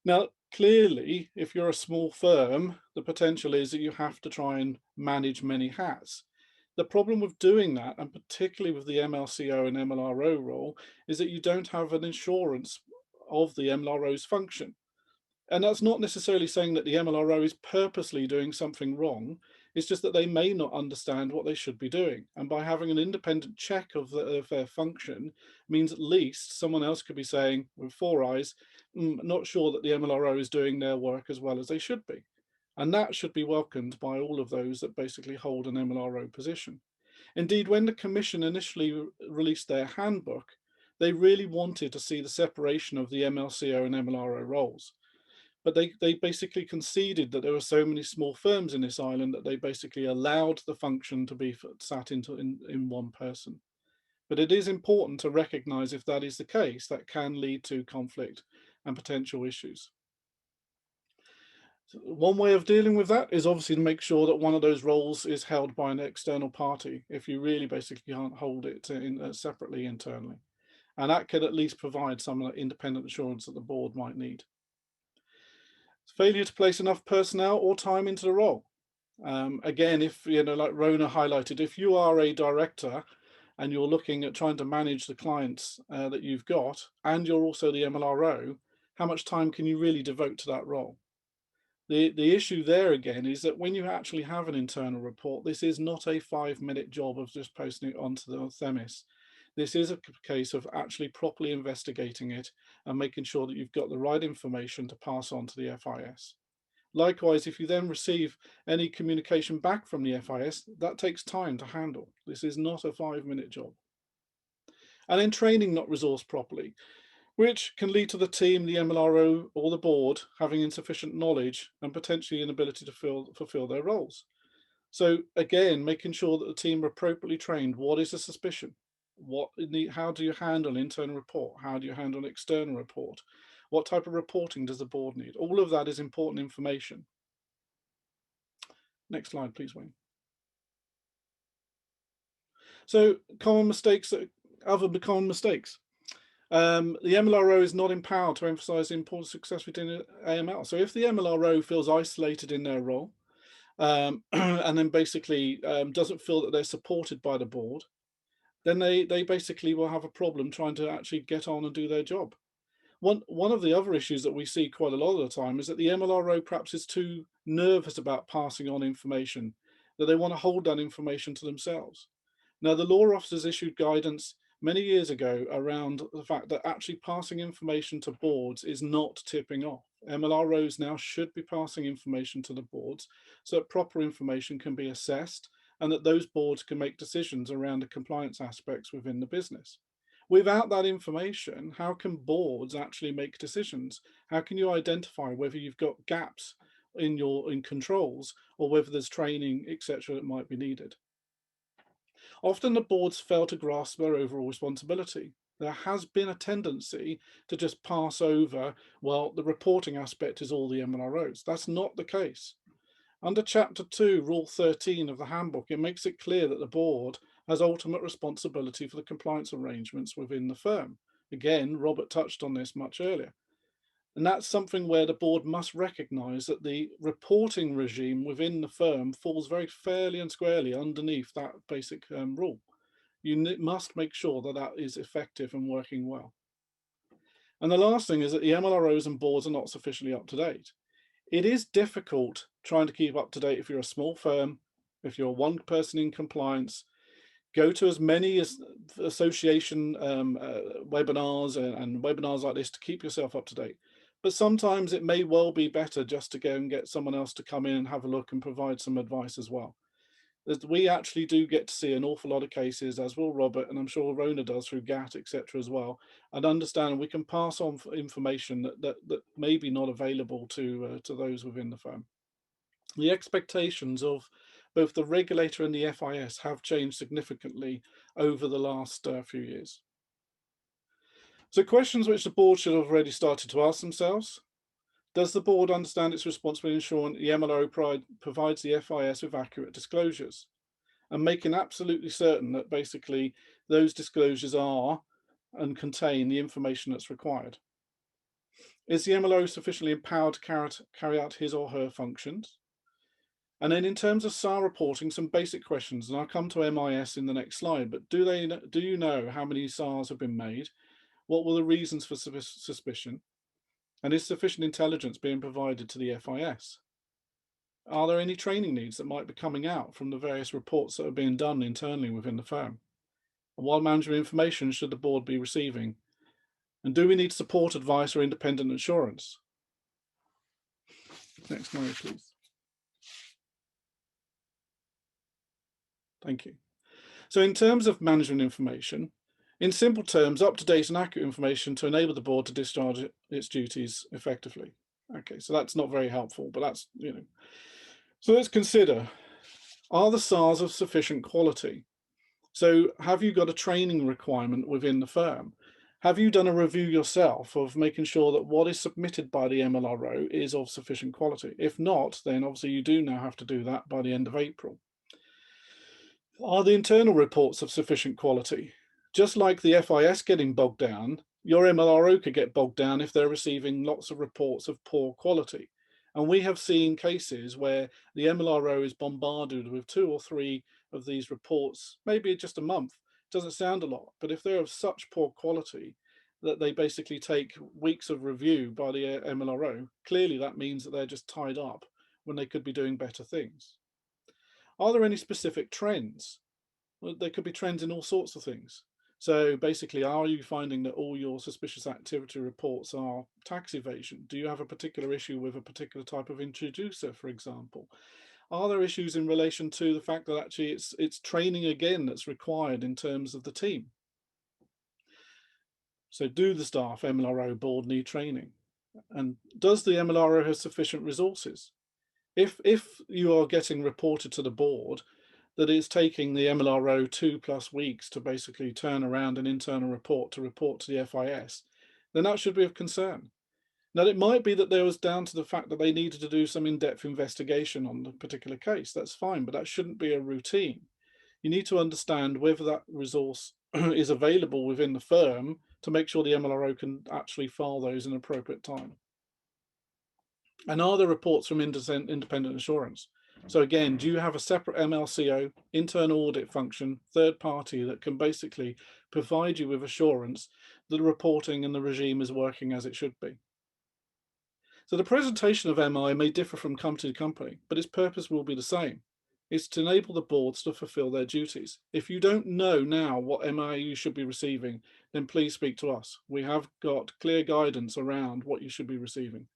Now, clearly, if you're a small firm, the potential is that you have to try and manage many hats. The problem with doing that, and particularly with the MLCO and MLRO role, is that you don't have an insurance of the MLRO's function. And that's not necessarily saying that the MLRO is purposely doing something wrong. It's just that they may not understand what they should be doing. And by having an independent check of their function means at least someone else could be saying with four eyes, not sure that the MLRO is doing their work as well as they should be. And that should be welcomed by all of those that basically hold an MLRO position. Indeed, when the Commission initially released their handbook, they really wanted to see the separation of the MLCO and MLRO roles. but they basically conceded that there were so many small firms in this island that they basically allowed the function to be sat in one person. But it is important to recognize if that is the case, that can lead to conflict and potential issues. So one way of dealing with that is obviously to make sure that one of those roles is held by an external party if you really basically can't hold it separately internally. And that could at least provide some independent assurance that the board might need. Failure to place enough personnel or time into the role. Again, if, like Rona highlighted, if you are a director and you're looking at trying to manage the clients that you've got, and you're also the MLRO, how much time can you really devote to that role? The issue there again is that when you actually have an internal report, this is not a 5-minute job of just posting it onto the Themis. This is a case of actually properly investigating it and making sure that you've got the right information to pass on to the FIS. Likewise, if you then receive any communication back from the FIS, that takes time to handle. This is not a 5-minute job. And then training not resourced properly, which can lead to the team, the MLRO or the board having insufficient knowledge and potentially inability to fulfill their roles. So again, making sure that the team are appropriately trained. What is a suspicion? How do you handle an internal report? How do you handle an external report? What type of reporting does the board need? All of that is important information. Next slide, please, Wayne. So common mistakes, other common mistakes. The MLRO is not empowered to emphasise the importance of successfully doing AML. So if the MLRO feels isolated in their role, and then basically doesn't feel that they're supported by the board, then they basically will have a problem trying to actually get on and do their job. One of the other issues that we see quite a lot of the time is that the MLRO perhaps is too nervous about passing on information, that they want to hold that information to themselves. Now, the law officers issued guidance many years ago around the fact that actually passing information to boards is not tipping off. MLROs now should be passing information to the boards so that proper information can be assessed and that those boards can make decisions around the compliance aspects within the business. Without that information, how can boards actually make decisions? How can you identify whether you've got gaps in controls or whether there's training, etc., that might be needed? Often the boards fail to grasp their overall responsibility. There has been a tendency to just pass over, well, the reporting aspect is all the MLROs. That's not the case. Under Chapter 2, Rule 13 of the handbook, it makes it clear that the board has ultimate responsibility for the compliance arrangements within the firm. Again, Robert touched on this much earlier. And that's something where the board must recognise that the reporting regime within the firm falls very fairly and squarely underneath that basic rule. You must make sure that that is effective and working well. And the last thing is that the MLROs and boards are not sufficiently up to date. It is difficult trying to keep up to date if you're a small firm, if you're one person in compliance. Go to as many association webinars and webinars like this to keep yourself up to date. But sometimes it may well be better just to go and get someone else to come in and have a look and provide some advice as well. We actually do get to see an awful lot of cases, as will Robert, and I'm sure Rona does through GAT, etc. as well, and understand we can pass on information that may be not available to those within the firm. The expectations of both the regulator and the FIS have changed significantly over the last few years. So questions which the board should have already started to ask themselves. Does the board understand its responsibility in ensuring the MLRO provides the FIS with accurate disclosures and making absolutely certain that basically those disclosures are and contain the information that's required? Is the MLRO sufficiently empowered to carry out his or her functions? And then in terms of SAR reporting, some basic questions, and I'll come to MIS in the next slide, but do you know how many SARs have been made? What were the reasons for suspicion? And is sufficient intelligence being provided to the FIS? Are there any training needs that might be coming out from the various reports that are being done internally within the firm? And what management information should the board be receiving? And do we need support advice or independent assurance? Next slide, please. Thank you. So in terms of management information, in simple terms, up-to-date and accurate information to enable the board to discharge its duties effectively. Okay, so that's not very helpful, but that's, you know. So let's consider, are the SARs of sufficient quality? So have you got a training requirement within the firm? Have you done a review yourself of making sure that what is submitted by the MLRO is of sufficient quality? If not, then obviously you do now have to do that by the end of April. Are the internal reports of sufficient quality? Just like the FIS getting bogged down, your MLRO could get bogged down if they're receiving lots of reports of poor quality. And we have seen cases where the MLRO is bombarded with 2 or 3 of these reports, maybe just a month. Doesn't sound a lot, but if they're of such poor quality that they basically take weeks of review by the MLRO, clearly that means that they're just tied up when they could be doing better things. Are there any specific trends? Well, there could be trends in all sorts of things. So basically, are you finding that all your suspicious activity reports are tax evasion? Do you have a particular issue with a particular type of introducer, for example? Are there issues in relation to the fact that actually it's training again that's required in terms of the team? So do the staff, MLRO board, need training? And does the MLRO have sufficient resources? If you are getting reported to the board that it's taking the MLRO 2+ weeks to basically turn around an internal report to report to the FIS, then that should be of concern. Now, it might be that there was down to the fact that they needed to do some in-depth investigation on the particular case. That's fine, but that shouldn't be a routine. You need to understand whether that resource is available within the firm to make sure the MLRO can actually file those in appropriate time. And are there reports from independent assurance? So again, do you have a separate MLCO, internal audit function, third party that can basically provide you with assurance that the reporting and the regime is working as it should be? So the presentation of MI may differ from company to company, but its purpose will be the same. It's to enable the boards to fulfill their duties. If you don't know now what MI you should be receiving, then please speak to us. We have got clear guidance around what you should be receiving.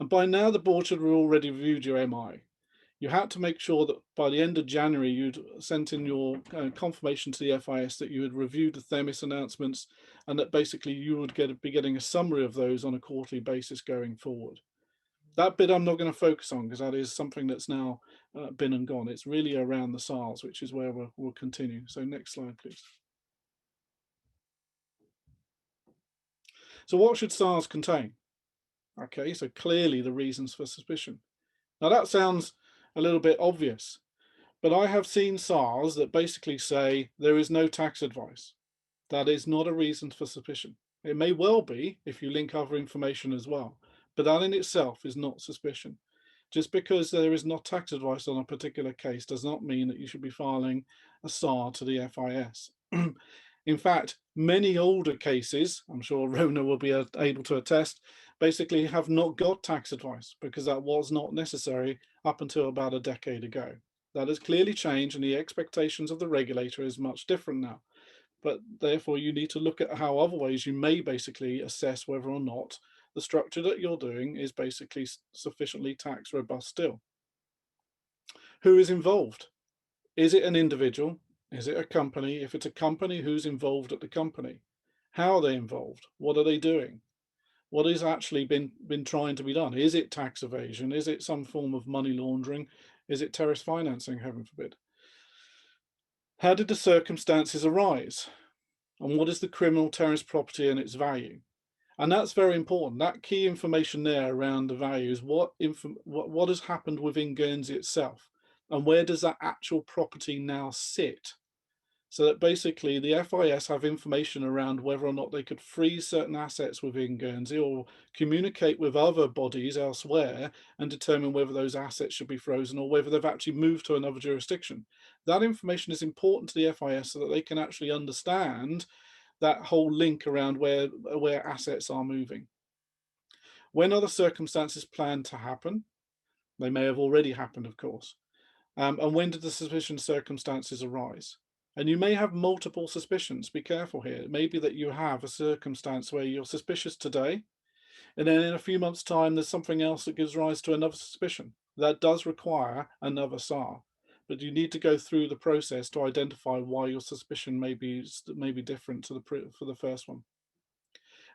And by now, the board should have already reviewed your MI. You had to make sure that by the end of January, you'd sent in your confirmation to the FIS that you had reviewed the Themis announcements and that basically you would be getting a summary of those on a quarterly basis going forward. That bit I'm not going to focus on because that is something that's now been and gone. It's really around the SARs, which is where we'll continue. So next slide, please. So what should SARs contain? Okay, so clearly the reasons for suspicion. Now that sounds a little bit obvious, but I have seen SARs that basically say there is no tax advice. That is not a reason for suspicion. It may well be if you link other information as well, but that in itself is not suspicion. Just because there is not tax advice on a particular case does not mean that you should be filing a SAR to the FIS. In fact, many older cases, I'm sure Rona will be able to attest, basically have not got tax advice because that was not necessary up until about a decade ago. That has clearly changed and the expectations of the regulator is much different now. But therefore you need to look at how other ways you may basically assess whether or not the structure that you're doing is basically sufficiently tax robust still. Who is involved? Is it an individual? Is it a company? If it's a company, who's involved at the company? How are they involved? What are they doing? What has actually been trying to be done? Is it tax evasion? Is it some form of money laundering? Is it terrorist financing, heaven forbid? How did the circumstances arise? And what is the criminal terrorist property and its value? And that's very important. That key information there around the values, what has happened within Guernsey itself, and where does that actual property now sit? So that basically the FIS have information around whether or not they could freeze certain assets within Guernsey or communicate with other bodies elsewhere and determine whether those assets should be frozen or whether they've actually moved to another jurisdiction. That information is important to the FIS so that they can actually understand that whole link around where assets are moving. When are the circumstances planned to happen? They may have already happened, of course. And when did the suspicion circumstances arise? And you may have multiple suspicions. Be careful here. It may be that you have a circumstance where you're suspicious today, and then in a few months' time, there's something else that gives rise to another suspicion. That does require another SAR, but you need to go through the process to identify why your suspicion may be different to for the first one.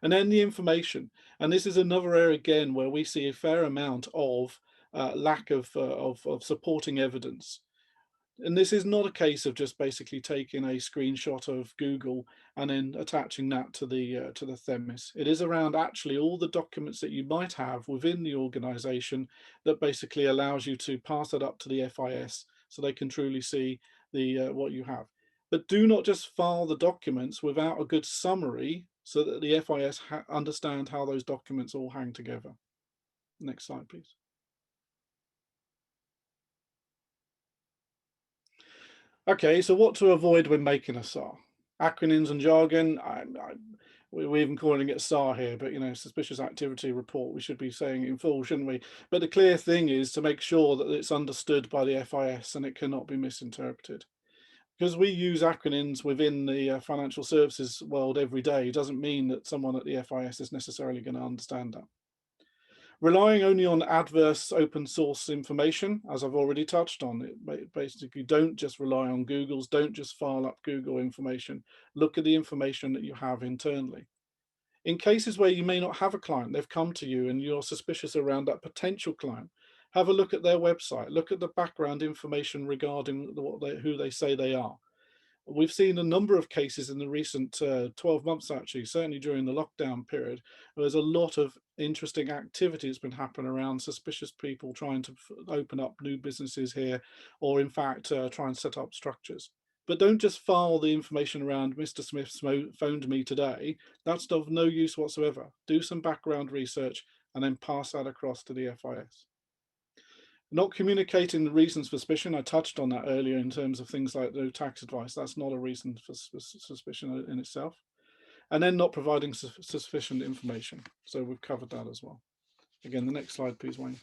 And then the information. And this is another area again where we see a fair amount of lack of supporting evidence. And this is not a case of just basically taking a screenshot of Google and then attaching that to the Themis. It is around actually all the documents that you might have within the organization that basically allows you to pass that up to the FIS so they can truly see the what you have. But do not just file the documents without a good summary so that the FIS understand how those documents all hang together. Next slide, please. Okay, so what to avoid when making a SAR? Acronyms and jargon, we're even calling it SAR here, but you know, suspicious activity report, we should be saying it in full, shouldn't we? But the clear thing is to make sure that it's understood by the FIS and it cannot be misinterpreted. Because we use acronyms within the financial services world every day doesn't mean that someone at the FIS is necessarily going to understand that. Relying only on adverse open source information, as I've already touched on, basically don't just rely on Google's, don't just file up Google information, look at the information that you have internally. In cases where you may not have a client, they've come to you and you're suspicious around that potential client, have a look at their website, look at the background information regarding who they say they are. We've seen a number of cases in the recent 12 months, actually, certainly during the lockdown period. There's a lot of interesting activity that's been happening around suspicious people trying to open up new businesses here, or in fact, try and set up structures. But don't just file the information around Mr. Smith phoned me today. That's of no use whatsoever. Do some background research and then pass that across to the FIS. Not communicating the reasons for suspicion, I touched on that earlier in terms of things like no tax advice. That's not a reason for suspicion in itself. And then not providing sufficient information. So we've covered that as well. Again, the next slide, please, Wayne.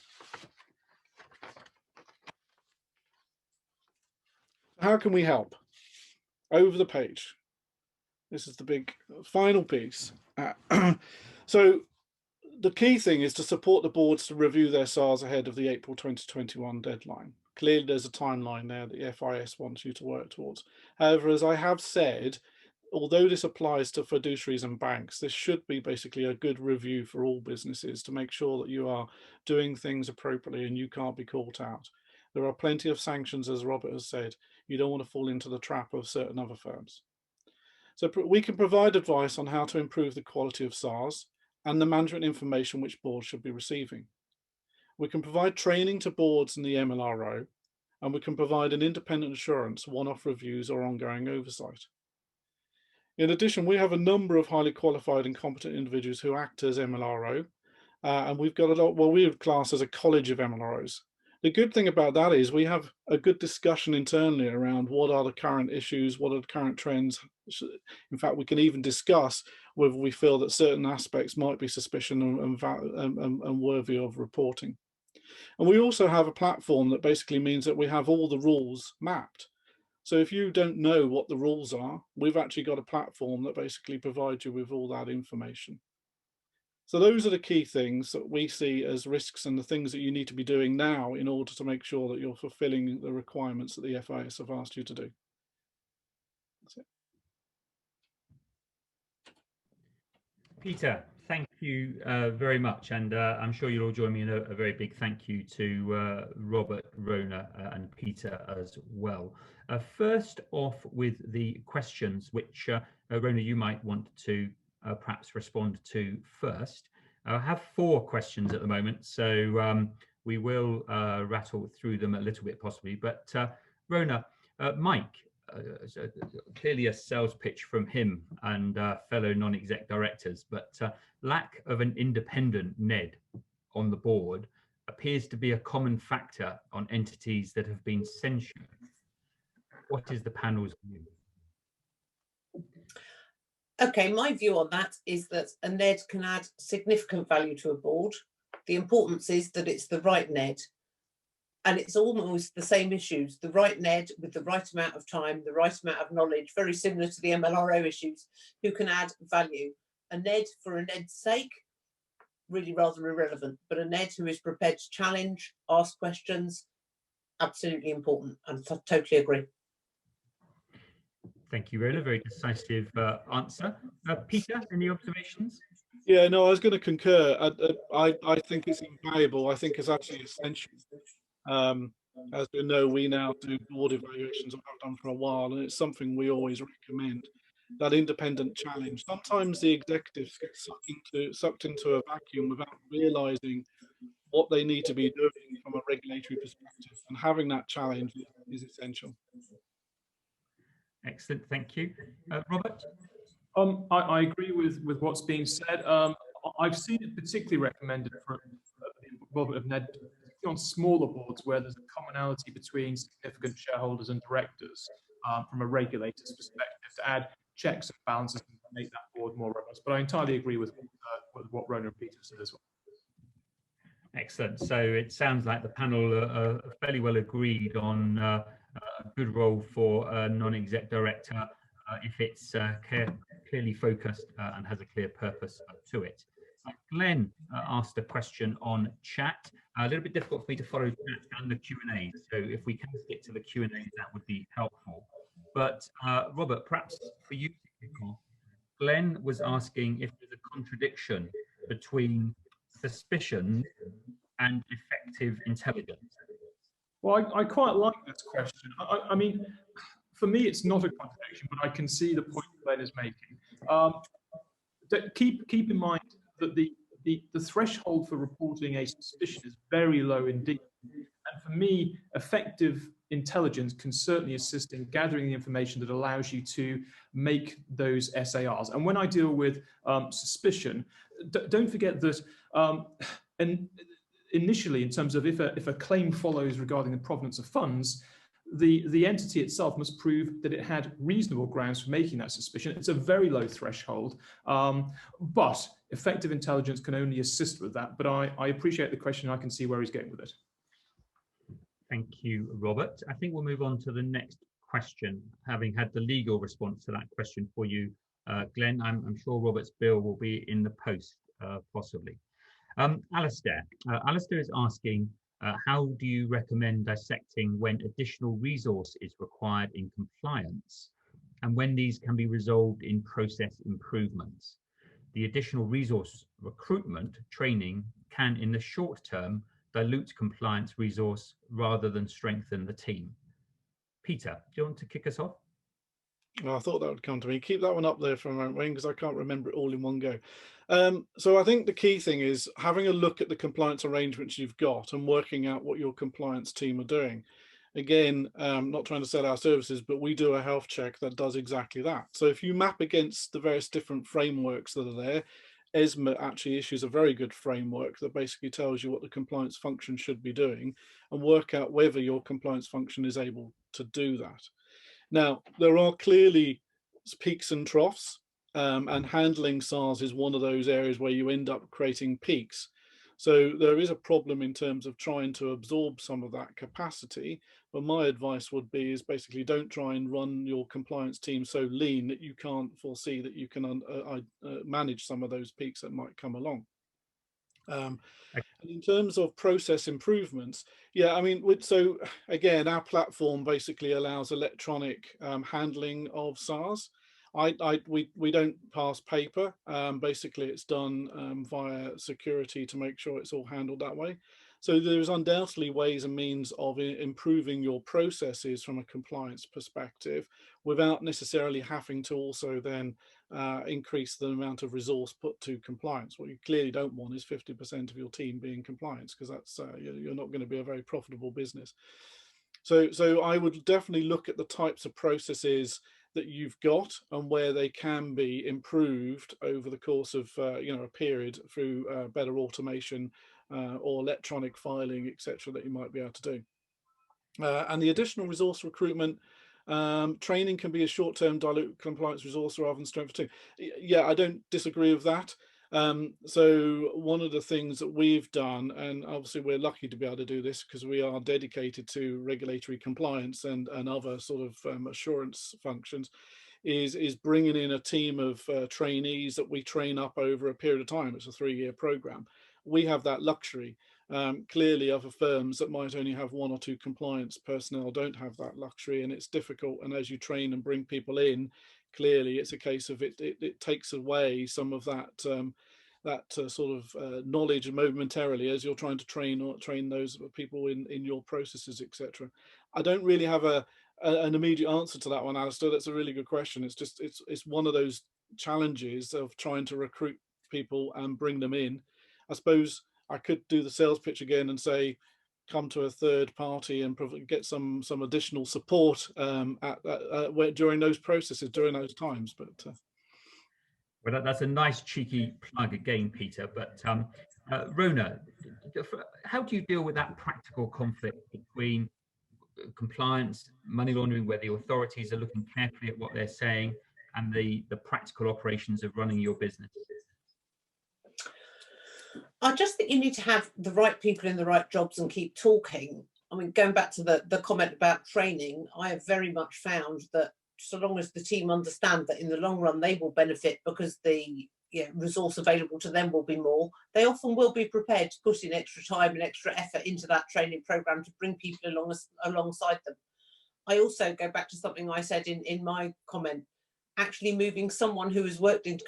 How can we help? Over the page. This is the big final piece. So the key thing is to support the boards to review their SARs ahead of the April 2021 deadline. Clearly, there's a timeline there that the FIS wants you to work towards. However, as I have said, although this applies to fiduciaries and banks, this should be basically a good review for all businesses to make sure that you are doing things appropriately and you can't be caught out. There are plenty of sanctions, as Robert has said. You don't want to fall into the trap of certain other firms. So we can provide advice on how to improve the quality of SARs and the management information which boards should be receiving. We can provide training to boards in the MLRO, and we can provide an independent assurance, one-off reviews or ongoing oversight. In addition, we have a number of highly qualified and competent individuals who act as MLRO, and we've got a lot, well, we would class as a college of MLROs. The good thing about that is we have a good discussion internally around what are the current issues, what are the current trends. In fact, we can even discuss whether we feel that certain aspects might be suspicious and worthy of reporting. And we also have a platform that basically means that we have all the rules mapped. So if you don't know what the rules are, we've actually got a platform that basically provides you with all that information. So those are the key things that we see as risks and the things that you need to be doing now in order to make sure that you're fulfilling the requirements that the FIS have asked you to do. That's it. Peter, thank you very much, and I'm sure you'll all join me in a very big thank you to Robert, Rona and Peter as well. First off with the questions, which Rona, you might want to perhaps respond to first. I have 4 questions at the moment, so we will rattle through them a little bit possibly, but Rona, Mike, clearly a sales pitch from him and fellow non-exec directors, but lack of an independent NED on the board appears to be a common factor on entities that have been censured. What is the panel's view? Okay, my view on that is that a NED can add significant value to a board. The importance is that it's the right NED. And it's almost the same issues, the right NED with the right amount of time, the right amount of knowledge, very similar to the MLRO issues, who can add value. A NED for a NED's sake, really rather irrelevant, but a NED who is prepared to challenge, ask questions, absolutely important, and totally agree. Thank you, Rona. Very decisive answer. Peter, any observations? Yeah, no, I was going to concur. I think it's invaluable. I think it's actually essential. Um, as you know, we now do board evaluations, or have done for a while, and it's something we always recommend. That independent challenge. Sometimes the executives get sucked into a vacuum without realizing what they need to be doing from a regulatory perspective, and having that challenge is essential. Excellent, thank you. Robert? I agree with what's being said. I've seen it particularly recommended for the involvement of NED, particularly on smaller boards where there's a commonality between significant shareholders and directors from a regulator's perspective, to add checks and balances and make that board more robust. But I entirely agree with what Rona and Peter said as well. Excellent. So it sounds like the panel are fairly well agreed on a good role for a non-exec director if it's clearly focused and has a clear purpose to it. Glenn asked a question on chat. A little bit difficult for me to follow chat and the Q&A, so if we can stick to the Q&A, that would be helpful. But Robert, perhaps for you to kick off, Glenn was asking if there's a contradiction between suspicion and effective intelligence. Well, I quite like this question. I mean, for me, it's not a contradiction, but I can see the point Glenn is making. Keep in mind that the threshold for reporting a suspicion is very low indeed. And for me, effective intelligence can certainly assist in gathering the information that allows you to make those SARs. And when I deal with suspicion, don't forget that and initially, in terms of if a claim follows regarding the provenance of funds, the entity itself must prove that it had reasonable grounds for making that suspicion. It's a very low threshold, but effective intelligence can only assist with that. But I appreciate the question. I can see where he's getting with it. Thank you, Robert. I think we'll move on to the next question, having had the legal response to that question for you, Glenn. I'm sure Robert's bill will be in the post, possibly. Alistair is asking, how do you recommend dissecting when additional resource is required in compliance and when these can be resolved in process improvements? The additional resource recruitment training can, in the short term, dilute compliance resource rather than strengthen the team. Peter, do you want to kick us off? Well, I thought that would come to me. Keep that one up there for a moment, Wayne, because I can't remember it all in one go. So I think the key thing is having a look at the compliance arrangements you've got and working out what your compliance team are doing. Again, not trying to sell our services, but we do a health check that does exactly that. So if you map against the various different frameworks that are there, ESMA actually issues a very good framework that basically tells you what the compliance function should be doing and work out whether your compliance function is able to do that. Now, there are clearly peaks and troughs, and handling SARS is one of those areas where you end up creating peaks. So there is a problem in terms of trying to absorb some of that capacity. But my advice would be is basically don't try and run your compliance team so lean that you can't foresee that you can manage some of those peaks that might come along. And in terms of process improvements, yeah, I mean, so again, our platform basically allows electronic handling of SARS. We don't pass paper. Basically, it's done via security to make sure it's all handled that way. So there's undoubtedly ways and means of improving your processes from a compliance perspective without necessarily having to also then increase the amount of resource put to compliance. What you clearly don't want is 50% of your team being in compliance, because that's you're not going to be a very profitable business. So I would definitely look at the types of processes that you've got and where they can be improved over the course of a period through better automation or electronic filing, etc., that you might be able to do. And the additional resource recruitment, training can be a short-term dilute compliance resource rather than strength too. Yeah, I don't disagree with that. So one of the things that we've done, and obviously we're lucky to be able to do this because we are dedicated to regulatory compliance and other sort of assurance functions, is bringing in a team of trainees that we train up over a period of time. It's a 3-year program. We have that luxury. Clearly other firms that might only have 1 or 2 compliance personnel don't have that luxury, and it's difficult. And as you train and bring people in, clearly it's a case of it takes away some of that sort of knowledge momentarily as you're trying to train those people in your processes, etc. I don't really have an immediate answer to that one, Alistair. That's a really good question. It's just it's one of those challenges of trying to recruit people and bring them in. I suppose I could do the sales pitch again and say, come to a third party and get some additional support during those processes, during those times. But well, that's a nice cheeky plug again, Peter. But Rona, how do you deal with that practical conflict between compliance, money laundering, where the authorities are looking carefully at what they're saying, and the practical operations of running your business? I just think you need to have the right people in the right jobs and keep talking. I mean, going back to the comment about training, I have very much found that so long as the team understand that in the long run they will benefit because the resource available to them will be more, they often will be prepared to put in extra time and extra effort into that training program to bring people alongside them. I also go back to something I said in my comment, actually moving someone who has worked in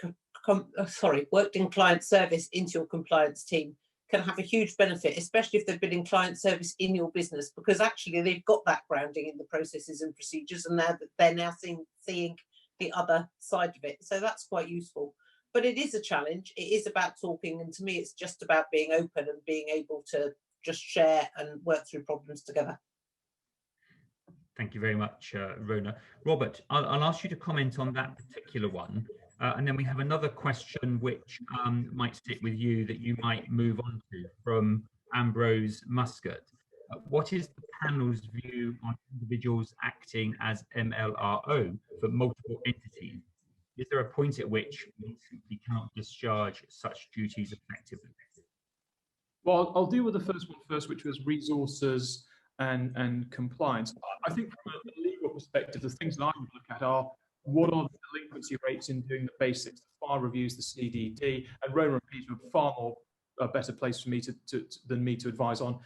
client service into your compliance team can have a huge benefit, especially if they've been in client service in your business, because actually they've got that grounding in the processes and procedures, and they're now seeing the other side of it. So that's quite useful. But it is a challenge. It is about talking, and to me, it's just about being open and being able to just share and work through problems together. Thank you very much, Rona. Robert, I'll ask you to comment on that particular one. And then we have another question which might sit with you that you might move on to from Ambrose Muscat. What is the panel's view on individuals acting as MLRO for multiple entities? Is there a point at which we simply cannot discharge such duties effectively? Well, I'll deal with the first one first, which was resources and compliance. I think from a legal perspective, the things that I would look at are what are the delinquency rates in doing the basics, the file reviews, the CDD, and Rona and Peter are far more a better place for me than me to advise on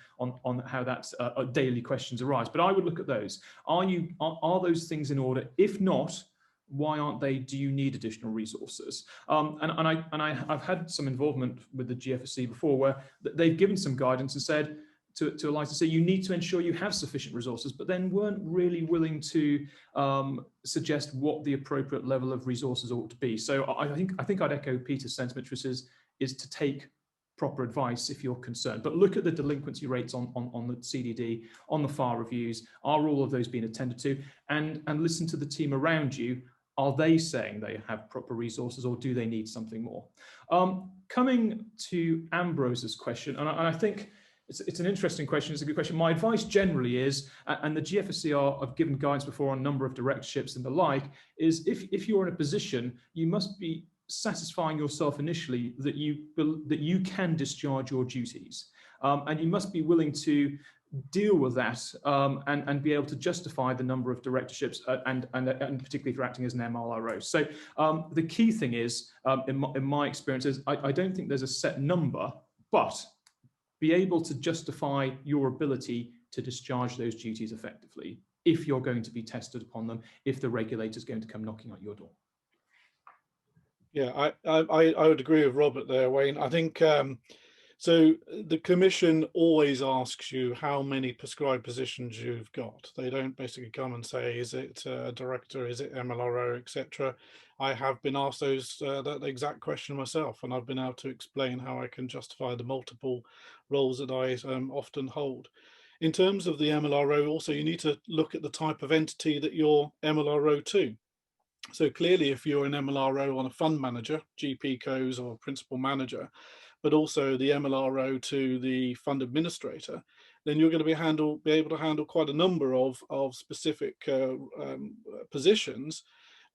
how that's daily questions arise. But I would look at those. Are those things in order? If not, why aren't they? Do you need additional resources? I've had some involvement with the GFSC before, where they've given some guidance and said to Eliza, say you need to ensure you have sufficient resources, but then weren't really willing to suggest what the appropriate level of resources ought to be. So I think I'd echo Peter's sentiment, which is to take proper advice if you're concerned, but look at the delinquency rates on the CDD, on the file reviews. Are all of those being attended to? And listen to the team around you. Are they saying they have proper resources, or do they need something more? Coming to Ambrose's question, and I think it's an interesting question. It's a good question. My advice generally is, and the GFSC have given guidance before on a number of directorships and the like, is if you're in a position, you must be satisfying yourself initially that you can discharge your duties, and you must be willing to deal with that and be able to justify the number of directorships and particularly if you're acting as an MLRO. So the key thing is, in my experience, is I don't think there's a set number, but be able to justify your ability to discharge those duties effectively if you're going to be tested upon them, if the regulator's going to come knocking at your door. Yeah, I would agree with Robert there, Wayne. I think so the Commission always asks you how many prescribed positions you've got. They don't basically come and say, is it director, is it MLRO, etc. I have been asked that exact question myself, and I've been able to explain how I can justify the multiple roles that I often hold. In terms of the MLRO, also you need to look at the type of entity that you're MLRO to. So clearly, if you're an MLRO on a fund manager, GP cos or principal manager, but also the MLRO to the fund administrator, then you're going to be able to handle quite a number of specific positions.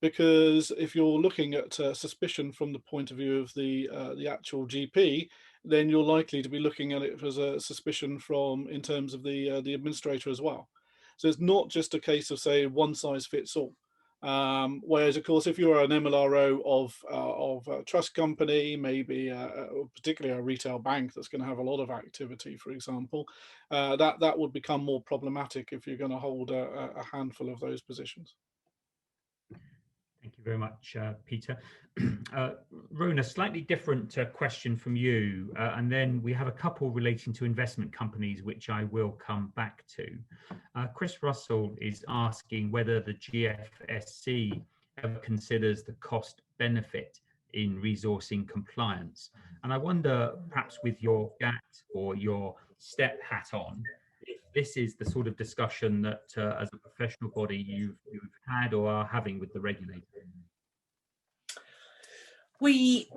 Because if you're looking at suspicion from the point of view of the actual GP, then you're likely to be looking at it as a suspicion in terms of the administrator as well. So it's not just a case of, say, one size fits all. Whereas, of course, if you're an MLRO of a trust company, maybe particularly a retail bank that's going to have a lot of activity, for example, that would become more problematic if you're going to hold a handful of those positions. Thank you very much, Peter. Rona, slightly different question from you, and then we have a couple relating to investment companies, which I will come back to. Chris Russell is asking whether the GFSC ever considers the cost benefit in resourcing compliance. And I wonder, perhaps with your GAT or your STEP hat on, if this is the sort of discussion that as a professional body you've had or are having with the regulator. We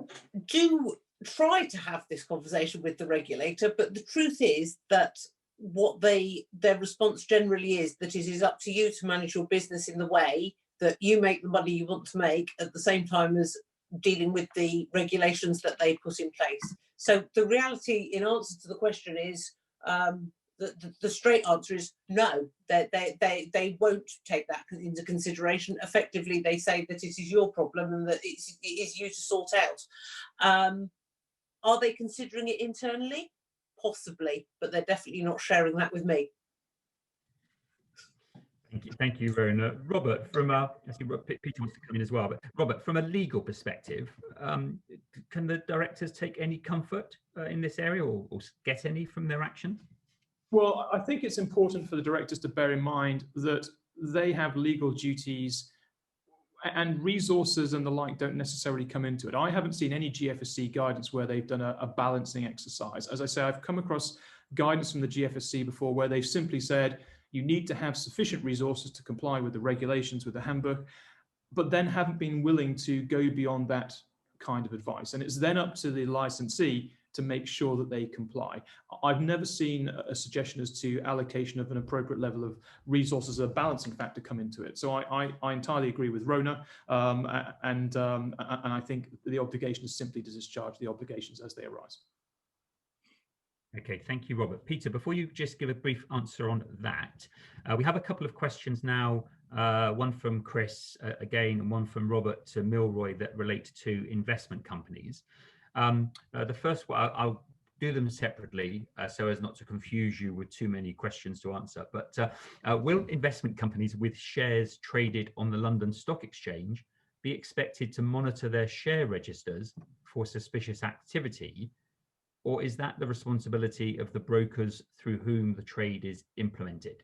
do try to have this conversation with the regulator, but the truth is that their response generally is that it is up to you to manage your business in the way that you make the money you want to make, at the same time as dealing with the regulations that they put in place. So the reality, in answer to the question, is the straight answer is no. They won't take that into consideration. Effectively, they say that it is your problem and that it is you to sort out. Are they considering it internally? Possibly, but they're definitely not sharing that with me. Thank you, Rona. Robert, from I see Peter wants to come in as well, but Robert, from a legal perspective, can the directors take any comfort in this area or get any from their action? Well, I think it's important for the directors to bear in mind that they have legal duties and resources and the like don't necessarily come into it. I haven't seen any GFSC guidance where they've done a balancing exercise. As I say, I've come across guidance from the GFSC before where they've simply said you need to have sufficient resources to comply with the regulations, with the handbook, but then haven't been willing to go beyond that kind of advice. And it's then up to the licensee to make sure that they comply. I've never seen a suggestion as to allocation of an appropriate level of resources, a balancing factor come into it. So I entirely agree with Rona, and I think the obligation is simply to discharge the obligations as they arise. Okay, thank you, Robert. Peter, before you just give a brief answer on that, we have a couple of questions now, one from Chris again, and one from Robert Milroy that relate to investment companies. The first one, I'll do them separately so as not to confuse you with too many questions to answer. But will investment companies with shares traded on the London Stock Exchange be expected to monitor their share registers for suspicious activity? Or is that the responsibility of the brokers through whom the trade is implemented?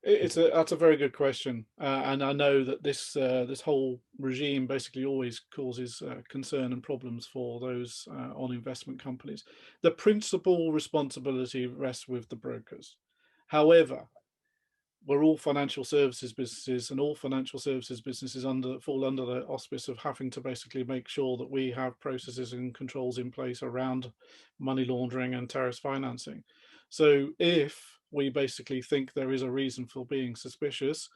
That's a very good question, and I know that this whole regime basically always causes concern and problems for those on investment companies. The principal responsibility rests with the brokers. However, we're all financial services businesses, and all financial services businesses fall under the auspice of having to basically make sure that we have processes and controls in place around money laundering and terrorist financing. So if we basically think there is a reason for being suspicious,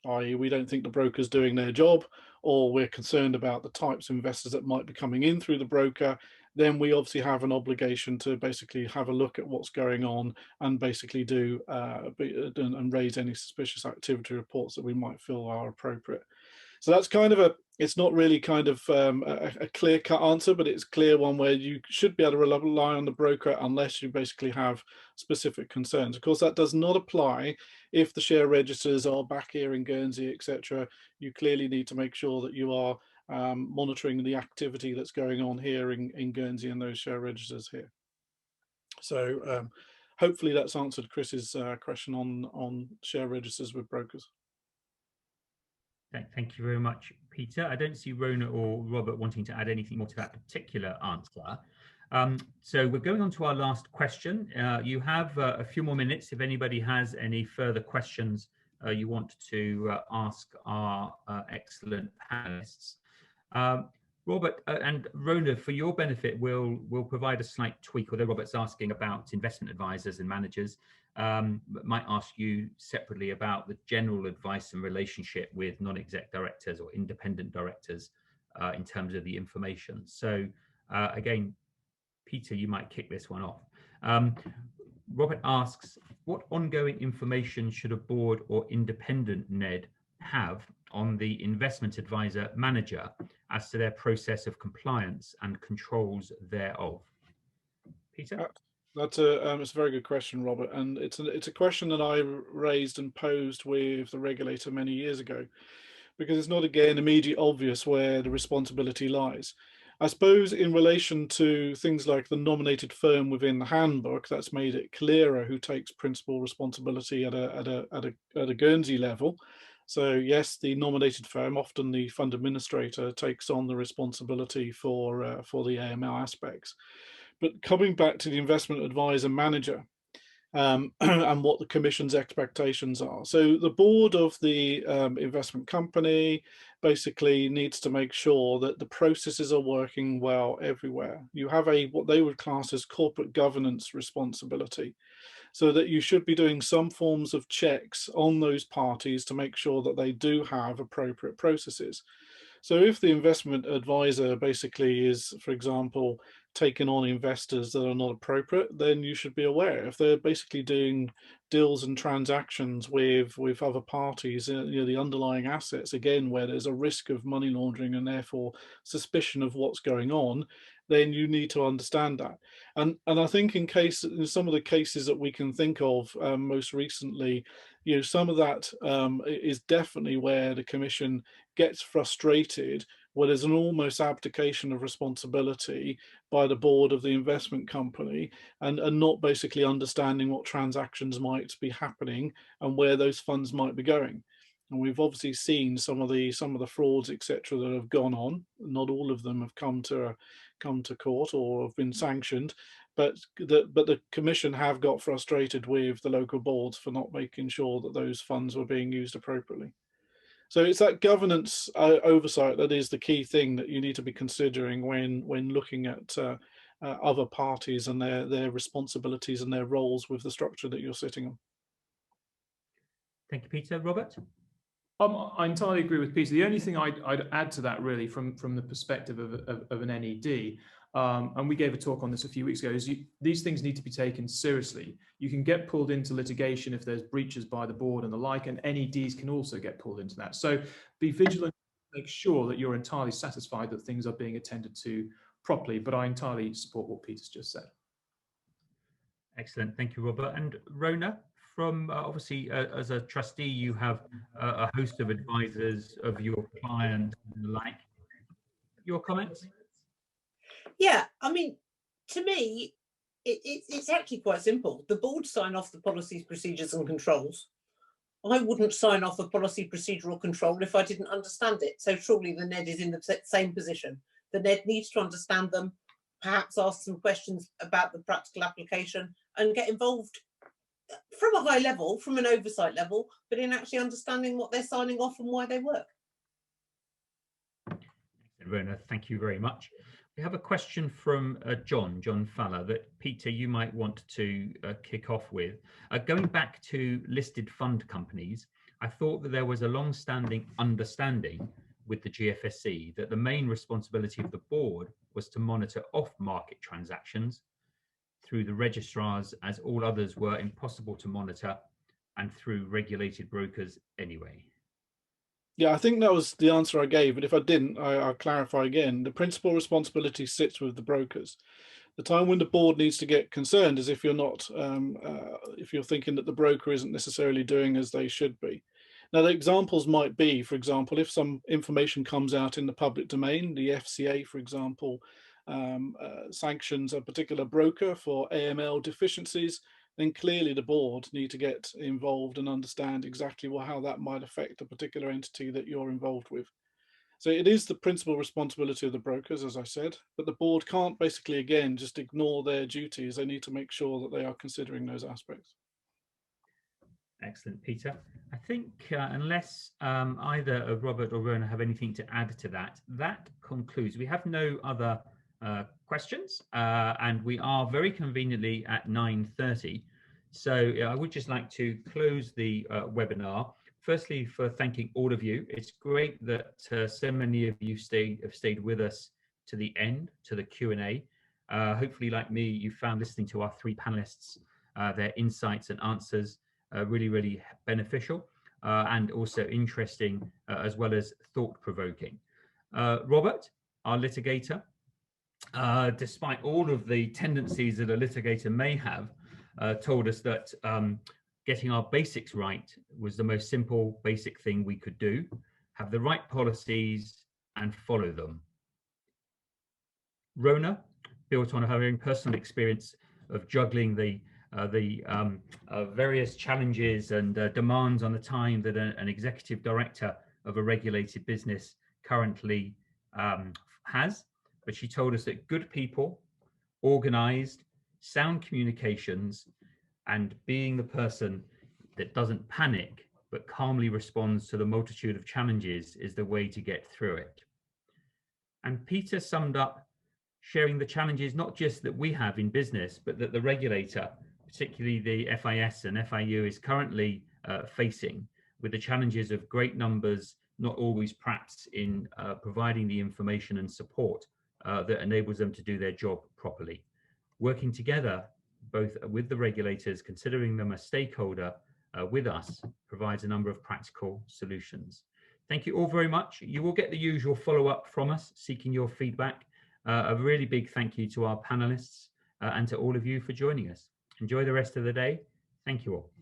i.e. we don't think the broker's doing their job, or we're concerned about the types of investors that might be coming in through the broker, then we obviously have an obligation to basically have a look at what's going on and basically do and raise any suspicious activity reports that we might feel are appropriate. So that's kind of it's not really kind of a clear-cut answer, but it's a clear one where you should be able to rely on the broker unless you basically have specific concerns. Of course, that does not apply if the share registers are back here in Guernsey, etc. You clearly need to make sure that you are monitoring the activity that's going on here in Guernsey and those share registers here. So hopefully that's answered Chris's question on share registers with brokers. Thank you very much, Peter. I don't see Rona or Robert wanting to add anything more to that particular answer. So we're going on to our last question. You have a few more minutes if anybody has any further questions you want to ask our excellent panelists. Robert and Rona, for your benefit, we'll provide a slight tweak, although Robert's asking about investment advisors and managers. Might ask you separately about the general advice and relationship with non-exec directors or independent directors in terms of the information. So again, Peter, you might kick this one off. Robert asks, what ongoing information should a board or independent NED have on the investment advisor manager as to their process of compliance and controls thereof? Peter? That's it's a very good question, Robert, and it's a question that I raised and posed with the regulator many years ago. because it's not, again, immediately obvious where the responsibility lies. I suppose in relation to things like the nominated firm within the handbook, that's made it clearer who takes principal responsibility at a Guernsey level. So yes, the nominated firm, often the fund administrator, takes on the responsibility for the AML aspects. But coming back to the investment advisor manager, and what the Commission's expectations are. So the board of the investment company basically needs to make sure that the processes are working well everywhere. You have what they would class as corporate governance responsibility, so that you should be doing some forms of checks on those parties to make sure that they do have appropriate processes. So if the investment advisor basically is, for example, taking on investors that are not appropriate, then you should be aware. If they're basically doing deals and transactions with other parties, the underlying assets, again, where there's a risk of money laundering and therefore suspicion of what's going on, then you need to understand that. And I think in some of the cases that we can think of most recently, some of that is definitely where the Commission gets frustrated, where there's an almost abdication of responsibility by the board of the investment company, and not basically understanding what transactions might be happening and where those funds might be going. And we've obviously seen some of the frauds, etc., that have gone on. Not all of them have come to court or have been sanctioned, but the Commission have got frustrated with the local boards for not making sure that those funds were being used appropriately. So it's that governance oversight that is the key thing that you need to be considering when looking at other parties and their responsibilities and their roles with the structure that you're sitting on. Thank you, Peter. Robert? I entirely agree with Peter. The only thing I'd add to that, really, from the perspective of an NED, and we gave a talk on this a few weeks ago, is these things need to be taken seriously. You can get pulled into litigation if there's breaches by the board and the like, and NEDs can also get pulled into that. So be vigilant, make sure that you're entirely satisfied that things are being attended to properly, but I entirely support what Peter's just said. Excellent. Thank you, Robert. And Rona, from obviously as a trustee, you have a host of advisors of your clients and the like. Your comments? Yeah, I mean, to me, it's actually quite simple. The board sign off the policies, procedures and controls. I wouldn't sign off a policy, procedure or control if I didn't understand it. So surely the NED is in the same position. The NED needs to understand them, perhaps ask some questions about the practical application and get involved from a high level, from an oversight level, but in actually understanding what they're signing off and why they work. Rona, thank you very much. We have a question from John Faller that Peter, you might want to kick off with. Going back to listed fund companies, I thought that there was a long-standing understanding with the GFSC that the main responsibility of the board was to monitor off-market transactions through the registrars, as all others were impossible to monitor, and through regulated brokers anyway. Yeah, I think that was the answer I gave, but if I didn't, I'll clarify again. The principal responsibility sits with the brokers. The time when the board needs to get concerned is if you're not, if you're thinking that the broker isn't necessarily doing as they should be. Now, the examples might be, for example, if some information comes out in the public domain, the FCA, for example, sanctions a particular broker for AML deficiencies, then clearly the board need to get involved and understand exactly how that might affect a particular entity that you're involved with. So it is the principal responsibility of the brokers, as I said, but the board can't basically, again, just ignore their duties. They need to make sure that they are considering those aspects. Excellent, Peter. I think unless either Robert or Rona have anything to add to that, that concludes. We have no other questions, and we are very conveniently at 9:30. So I would just like to close the webinar. Firstly, for thanking all of you. It's great that so many of you have stayed with us to the end, to the Q&A. Hopefully, like me, you found listening to our three panelists, their insights and answers really beneficial and also interesting, as well as thought-provoking. Robert, our litigator, despite all of the tendencies that a litigator may have, told us that getting our basics right was the most simple, basic thing we could do. have the right policies, and follow them. Rona, built on her own personal experience of juggling the various challenges and demands on the time that an executive director of a regulated business currently has. But she told us that good people, organized, sound communications, and being the person that doesn't panic but calmly responds to the multitude of challenges is the way to get through it. And Peter summed up sharing the challenges not just that we have in business, but that the regulator, particularly the FIS and FIU, is currently facing, with the challenges of great numbers, not always perhaps in providing the information and support that enables them to do their job properly. Working together, both with the regulators, considering them a stakeholder with us, provides a number of practical solutions. Thank you all very much. You will get the usual follow-up from us, seeking your feedback. A really big thank you to our panelists and to all of you for joining us. Enjoy the rest of the day. Thank you all.